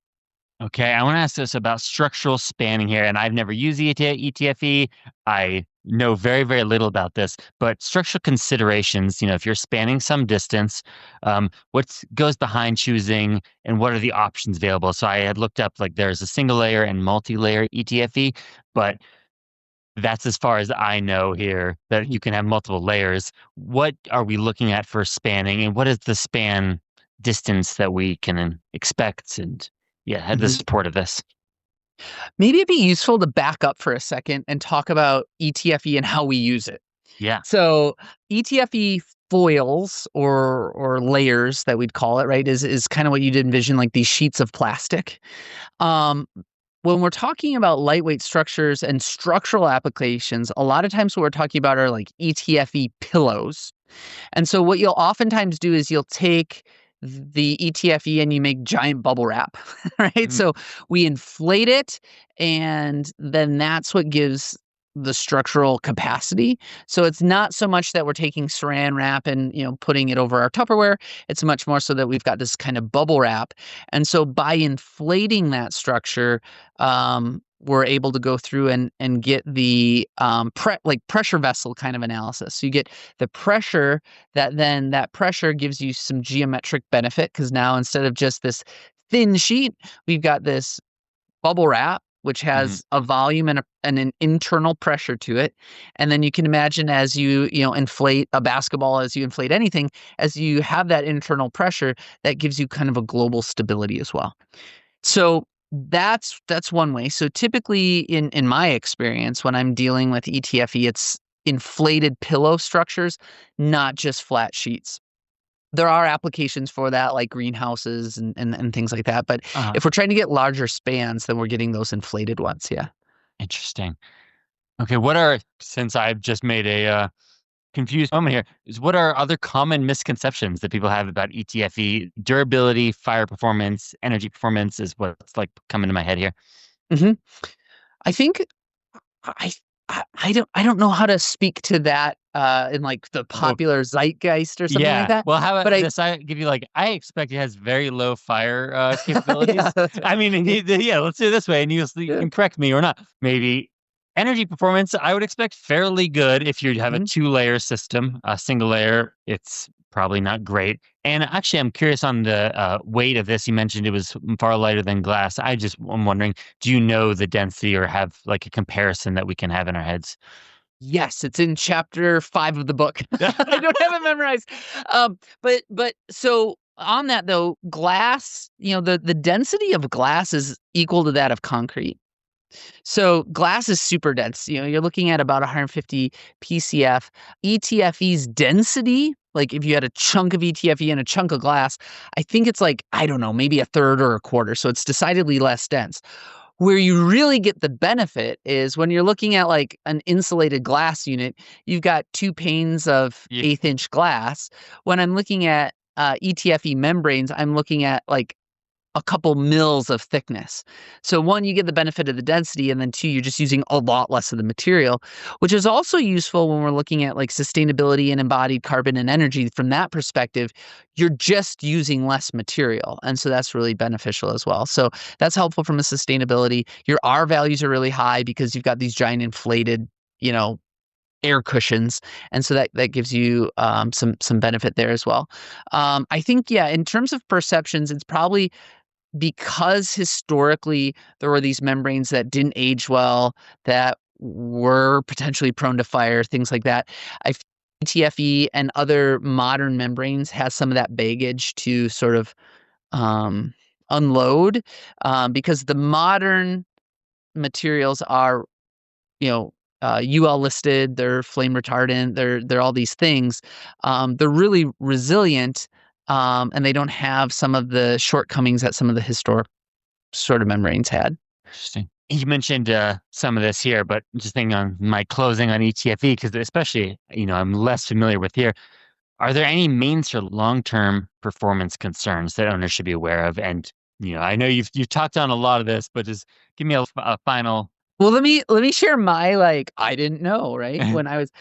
Okay, I want to ask this about structural spanning here, and I've never used ETFE. I know very, very little about this, but structural considerations, if you're spanning some distance, what goes behind choosing and what are the options available? So I had looked up, like there's a single layer and multi-layer ETFE, but that's as far as I know here, that you can have multiple layers. What are we looking at for spanning, and what is the span distance that we can expect? And had the support of this. Maybe it'd be useful to back up for a second and talk about ETFE and how we use it. Yeah. So ETFE foils or layers that we'd call it, right, is kind of what you'd envision, like these sheets of plastic. When we're talking about lightweight structures and structural applications, a lot of times what we're talking about are like ETFE pillows. And so what you'll oftentimes do is you'll take the ETFE and you make giant bubble wrap, right? So we inflate it, and then that's what gives the structural capacity. So it's not so much that we're taking saran wrap and putting it over our Tupperware. It's much more so that we've got this kind of bubble wrap. And so by inflating that structure, we're able to go through and get the pressure vessel kind of analysis. So you get the pressure that pressure gives you some geometric benefit, because now instead of just this thin sheet, we've got this bubble wrap, which has a volume and an internal pressure to it. And then you can imagine as you inflate a basketball, as you inflate anything, as you have that internal pressure, that gives you kind of a global stability as well. So that's one way. So typically in my experience, when I'm dealing with ETFE, it's inflated pillow structures, not just flat sheets. There are applications for that, like greenhouses and things like that. But if we're trying to get larger spans, then we're getting those inflated ones. Yeah. Interesting. Okay. Since I've just made a confused moment here, what are other common misconceptions that people have about ETFE? Durability, fire performance, energy performance is what's like coming to my head here. I think I don't know how to speak to that in like the popular zeitgeist or something like that. Well, how about this? I give you I expect it has very low fire capabilities. I mean, let's do it this way, and you can correct me or not. Maybe energy performance, I would expect fairly good if you have a 2-layer system. A single layer, it's probably not great. And actually, I'm curious on the weight of this. You mentioned it was far lighter than glass. I'm wondering, do you know the density or have like a comparison that we can have in our heads? Yes, it's in chapter 5 of the book. I don't have it memorized. But so on that though, glass, the density of glass is equal to that of concrete. So glass is super dense. You're looking at about 150 PCF. ETFE's density, like if you had a chunk of ETFE and a chunk of glass, I think it's like, I don't know, maybe a third or a quarter. So it's decidedly less dense. Where you really get the benefit is when you're looking at like an insulated glass unit, you've got 2 panes of 1/8-inch glass. When I'm looking at ETFE membranes, I'm looking at like a couple mils of thickness. So 1, you get the benefit of the density, and then 2, you're just using a lot less of the material, which is also useful when we're looking at like sustainability and embodied carbon and energy. From that perspective, you're just using less material. And so that's really beneficial as well. So that's helpful from a sustainability. Your R values are really high because you've got these giant inflated, air cushions. And so that gives you some benefit there as well. I think, in terms of perceptions, it's probably because historically there were these membranes that didn't age well, that were potentially prone to fire, things like that. I think ETFE and other modern membranes has some of that baggage to sort of unload, because the modern materials are, UL listed, they're flame retardant, they're all these things. They're really resilient, and they don't have some of the shortcomings that some of the historic sort of membranes had. Interesting. You mentioned some of this here, but just thinking on my closing on ETFE, because especially, I'm less familiar with here. Are there any main or long-term performance concerns that owners should be aware of? And, I know you've talked on a lot of this, but just give me a final. Well, let me share my I didn't know, right? When I was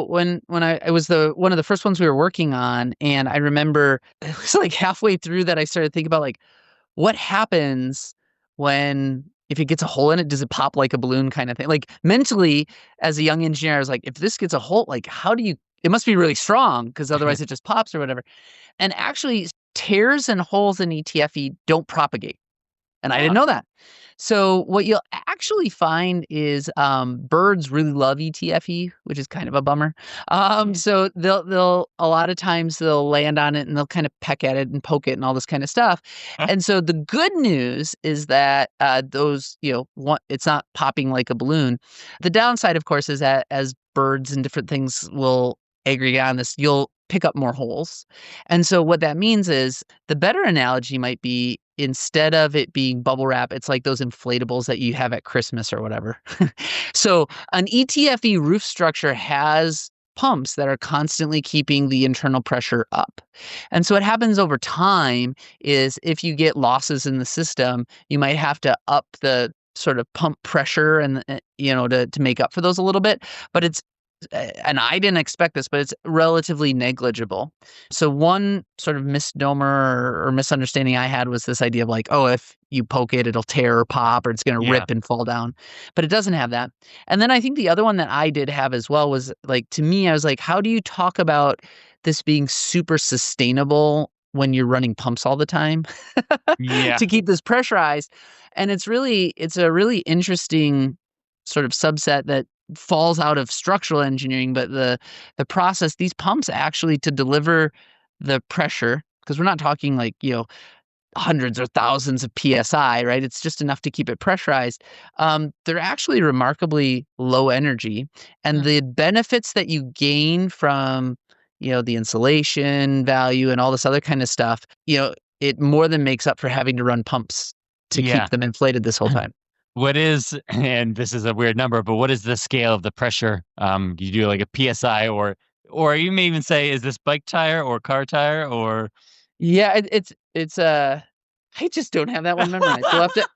when I was one of the first ones we were working on, and I remember it was like halfway through that I started thinking about what happens if it gets a hole in it, does it pop like a balloon kind of thing? Like mentally, as a young engineer, I was like, if this gets a hole, how do you? It must be really strong, because otherwise it just pops or whatever. And actually, tears and holes in ETFE don't propagate, and I didn't know that. So what you'll actually find is birds really love ETFE, which is kind of a bummer. So they'll a lot of times they'll land on it and they'll kind of peck at it and poke it and all this kind of stuff. And so the good news is that it's not popping like a balloon. The downside, of course, is that as birds and different things will aggregate on this, you'll pick up more holes. And so what that means is the better analogy might be, instead of it being bubble wrap, it's like those inflatables that you have at Christmas or whatever. So an ETFE roof structure has pumps that are constantly keeping the internal pressure up. And so what happens over time is if you get losses in the system, you might have to up the sort of pump pressure and to make up for those a little bit. But it's and I didn't expect this, but it's relatively negligible. So one sort of misnomer or misunderstanding I had was this idea of like, oh, if you poke it, it'll tear or pop or it's going to rip and fall down. But it doesn't have that. And then I think the other one that I did have as well was like, to me, I was like, how do you talk about this being super sustainable when you're running pumps all the time to keep this pressurized? And it's a really interesting sort of subset that falls out of structural engineering, but the process, these pumps actually to deliver the pressure, because we're not talking like, hundreds or thousands of PSI, right? It's just enough to keep it pressurized. They're actually remarkably low energy. And the benefits that you gain from, the insulation value and all this other kind of stuff, it more than makes up for having to run pumps to keep them inflated this whole time. What is, and this is a weird number, but what is the scale of the pressure? You do like a PSI or you may even say, is this bike tire or car tire or? Yeah, it's I just don't have that one memorized.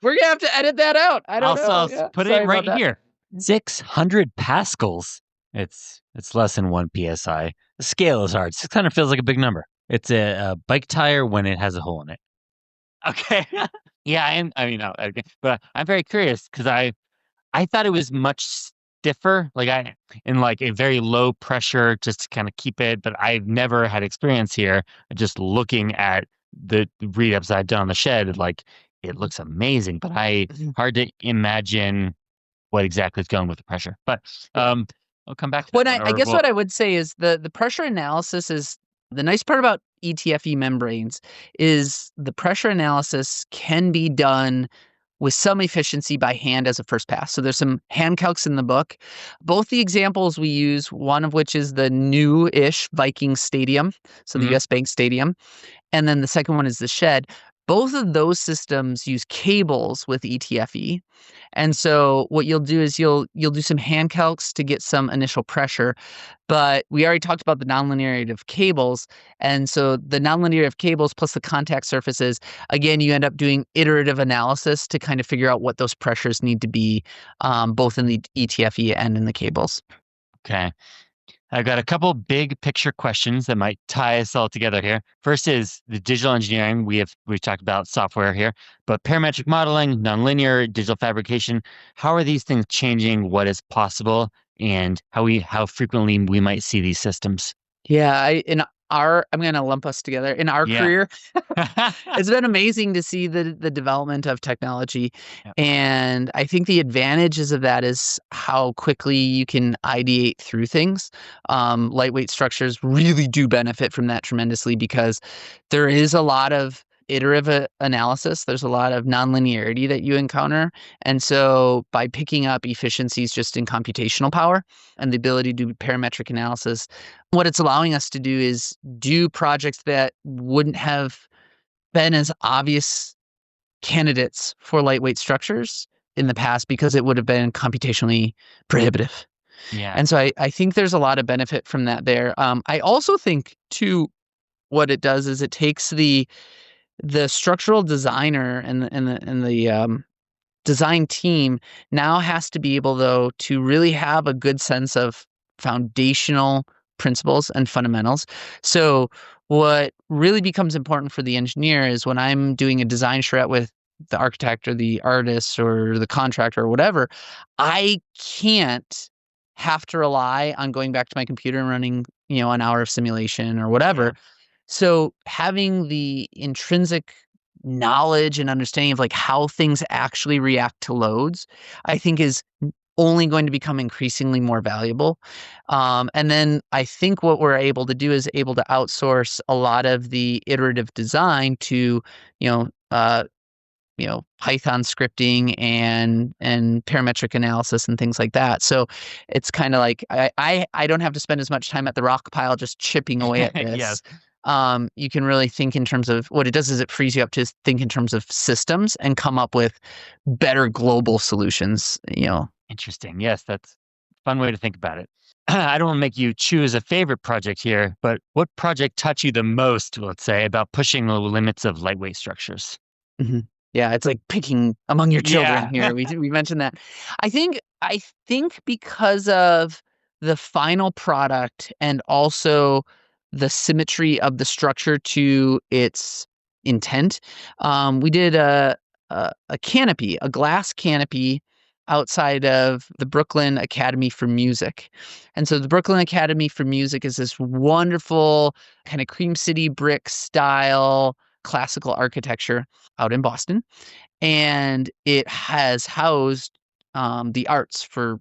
We're gonna have to edit that out. I don't know. I'll put it right here. 600 pascals. It's less than 1 PSI. The scale is hard. 600 feels like a big number. It's a bike tire when it has a hole in it. Okay. Yeah, but I'm very curious because I thought it was much stiffer, in like a very low pressure just to kind of keep it, but I've never had experience here. Just looking at the read-ups I've done on the shed, like it looks amazing, but hard to imagine what exactly is going with the pressure. But I'll come back to that. I guess what I would say is the pressure analysis is the nice part about ETFE membranes is the pressure analysis can be done with some efficiency by hand as a first pass. So there's some hand calcs in the book. Both the examples we use, one of which is the new-ish Viking Stadium, so the US Bank Stadium, and then the second one is the shed. Both of those systems use cables with ETFE. And so what you'll do is you'll do some hand calcs to get some initial pressure. But we already talked about the nonlinearity of cables. And so the nonlinearity of cables plus the contact surfaces, again, you end up doing iterative analysis to kind of figure out what those pressures need to be, both in the ETFE and in the cables. Okay. I've got a couple big picture questions that might tie us all together here. First is the digital engineering. We've talked about software here, but parametric modeling, nonlinear, digital fabrication. How are these things changing what is possible and how frequently we might see these systems? Yeah, I'm going to lump us together. In our career, it's been amazing to see the development of technology. Yep. And I think the advantages of that is how quickly you can ideate through things. Lightweight structures really do benefit from that tremendously because there is a lot of iterative analysis. There's a lot of nonlinearity that you encounter. And so by picking up efficiencies just in computational power and the ability to do parametric analysis, what it's allowing us to do is do projects that wouldn't have been as obvious candidates for lightweight structures in the past because it would have been computationally prohibitive. Yeah. And so I think there's a lot of benefit from that there. I also think, too, what it does is it takes the structural designer and the design team now has to be able, though, to really have a good sense of foundational principles and fundamentals. So what really becomes important for the engineer is when I'm doing a design charrette with the architect or the artist or the contractor or whatever, I can't have to rely on going back to my computer and running, an hour of simulation or whatever. Yeah. So having the intrinsic knowledge and understanding of like how things actually react to loads, I think is only going to become increasingly more valuable. And then I think what we're able to do is able to outsource a lot of the iterative design to, Python scripting and parametric analysis and things like that. So it's kind of like I don't have to spend as much time at the rock pile just chipping away at this. Yes. You can really think in terms of what it does is it frees you up to think in terms of systems and come up with better global solutions, Interesting. Yes, that's fun way to think about it. I don't want to make you choose a favorite project here, but what project taught you the most, let's say, about pushing the limits of lightweight structures? Mhm. Yeah, it's like picking among your children Yeah. here. We mentioned that. I think because of the final product and also the symmetry of the structure to its intent, we did a canopy, a glass canopy outside of the Brooklyn Academy for Music. And so the Brooklyn Academy for Music is this wonderful kind of Cream City brick style classical architecture out in Boston, and it has housed the arts for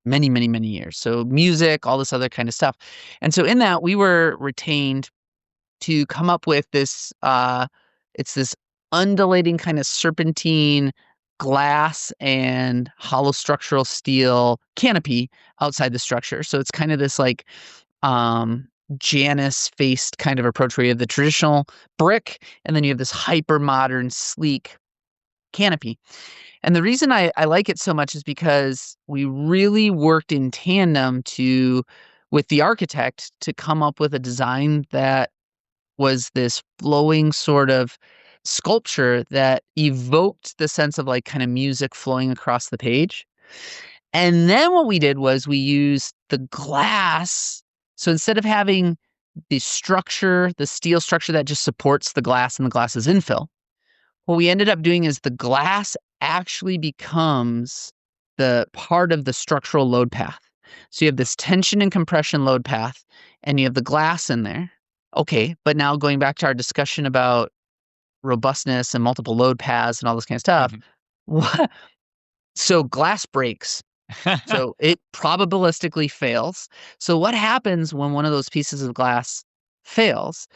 many, many, many years. So music, all this other kind of stuff. And so in that, we were retained to come up with this. It's this undulating kind of serpentine glass and hollow structural steel canopy outside the structure. So it's kind of this like Janus faced kind of approach where you have the traditional brick and then you have this hyper modern sleek canopy. And the reason I like it so much is because we really worked in tandem with the architect to come up with a design that was this flowing sort of sculpture that evoked the sense of like kind of music flowing across the page. And then what we did was we used the glass. So instead of having the structure, the steel structure that just supports the glass and the glass is infill, what we ended up doing is the glass actually becomes the part of the structural load path. So you have this tension and compression load path, and you have the glass in there. Okay, but now going back to our discussion about robustness and multiple load paths and all this kind of stuff, what? So glass breaks. So it probabilistically fails. So what happens when one of those pieces of glass fails?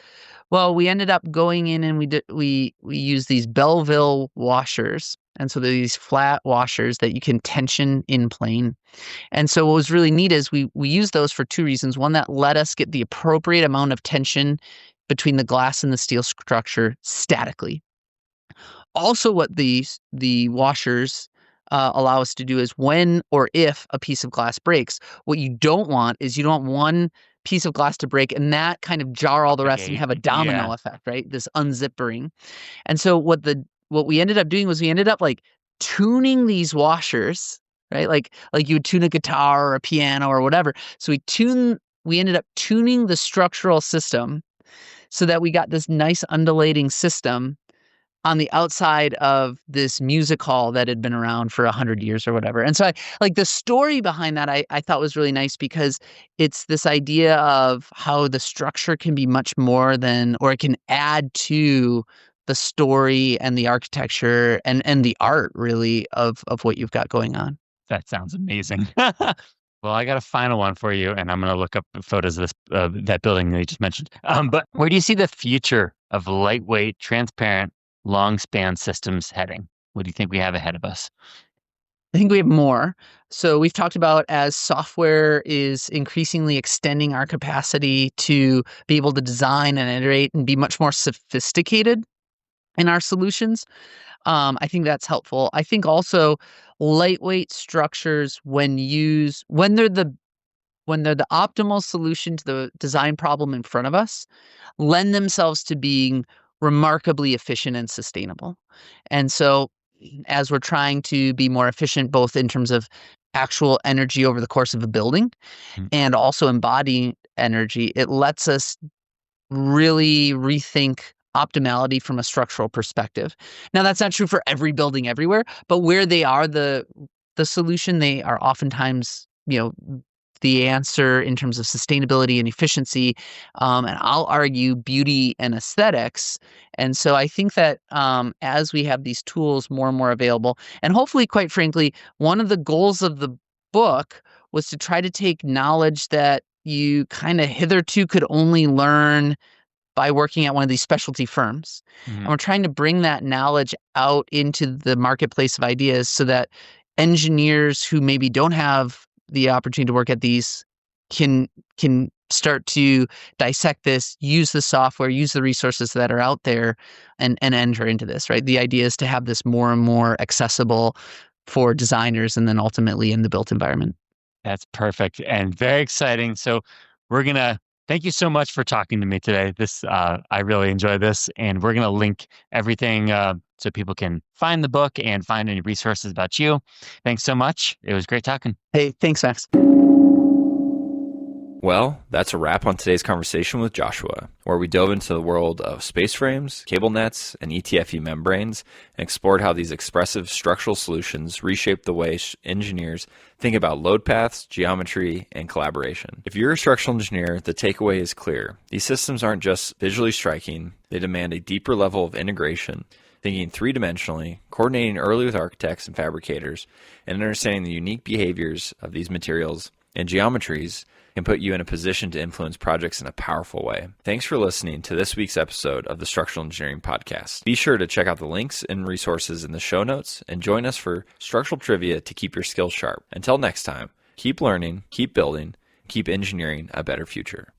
Well, we ended up going in and we used these Belleville washers. And so they're these flat washers that you can tension in plane. And so what was really neat is we used those for two reasons. One, that let us get the appropriate amount of tension between the glass and the steel structure statically. Also, what the washers allow us to do is when or if a piece of glass breaks, what you don't want is you don't want one piece of glass to break and that kind of jar all the rest and you have a domino effect, right? This unzippering. And so what we ended up doing was we ended up like tuning these washers, right? Like you would tune a guitar or a piano or whatever. So we ended up tuning the structural system so that we got this nice undulating system on the outside of this music hall that had been around for 100 years or whatever. And so the story behind that I thought was really nice because it's this idea of how the structure can be much more than, or it can add to the story and the architecture and the art really of what you've got going on. That sounds amazing. Well, I got a final one for you, and I'm going to look up photos of that building that you just mentioned. But where do you see the future of lightweight, transparent, long span systems heading? What do you think we have ahead of us? I think we have more. So we've talked about as software is increasingly extending our capacity to be able to design and iterate and be much more sophisticated in our solutions. I think that's helpful. I think also lightweight structures when they're the optimal solution to the design problem in front of us, lend themselves to being remarkably efficient and sustainable. And so as we're trying to be more efficient, both in terms of actual energy over the course of a building and also embodying energy, it lets us really rethink optimality from a structural perspective. Now, that's not true for every building everywhere, but where they are the solution, they are oftentimes, the answer in terms of sustainability and efficiency, and I'll argue beauty and aesthetics. And so I think that as we have these tools more and more available, and hopefully, quite frankly, one of the goals of the book was to try to take knowledge that you kind of hitherto could only learn by working at one of these specialty firms. And we're trying to bring that knowledge out into the marketplace of ideas so that engineers who maybe don't have the opportunity to work at these can start to dissect this, use the software, use the resources that are out there and enter into this, right? The idea is to have this more and more accessible for designers and then ultimately in the built environment. That's perfect and very exciting. So we're going to thank you so much for talking to me today. I really enjoyed this, and we're going to link everything so people can find the book and find any resources about you. Thanks so much. It was great talking. Hey, thanks, Max. Well, that's a wrap on today's conversation with Joshua, where we dove into the world of space frames, cable nets, and ETFE membranes, and explored how these expressive structural solutions reshape the way engineers think about load paths, geometry, and collaboration. If you're a structural engineer, the takeaway is clear. These systems aren't just visually striking, they demand a deeper level of integration, thinking three-dimensionally, coordinating early with architects and fabricators, and understanding the unique behaviors of these materials and geometries can put you in a position to influence projects in a powerful way. Thanks for listening to this week's episode of the Structural Engineering Podcast. Be sure to check out the links and resources in the show notes and join us for structural trivia to keep your skills sharp. Until next time, keep learning, keep building, keep engineering a better future.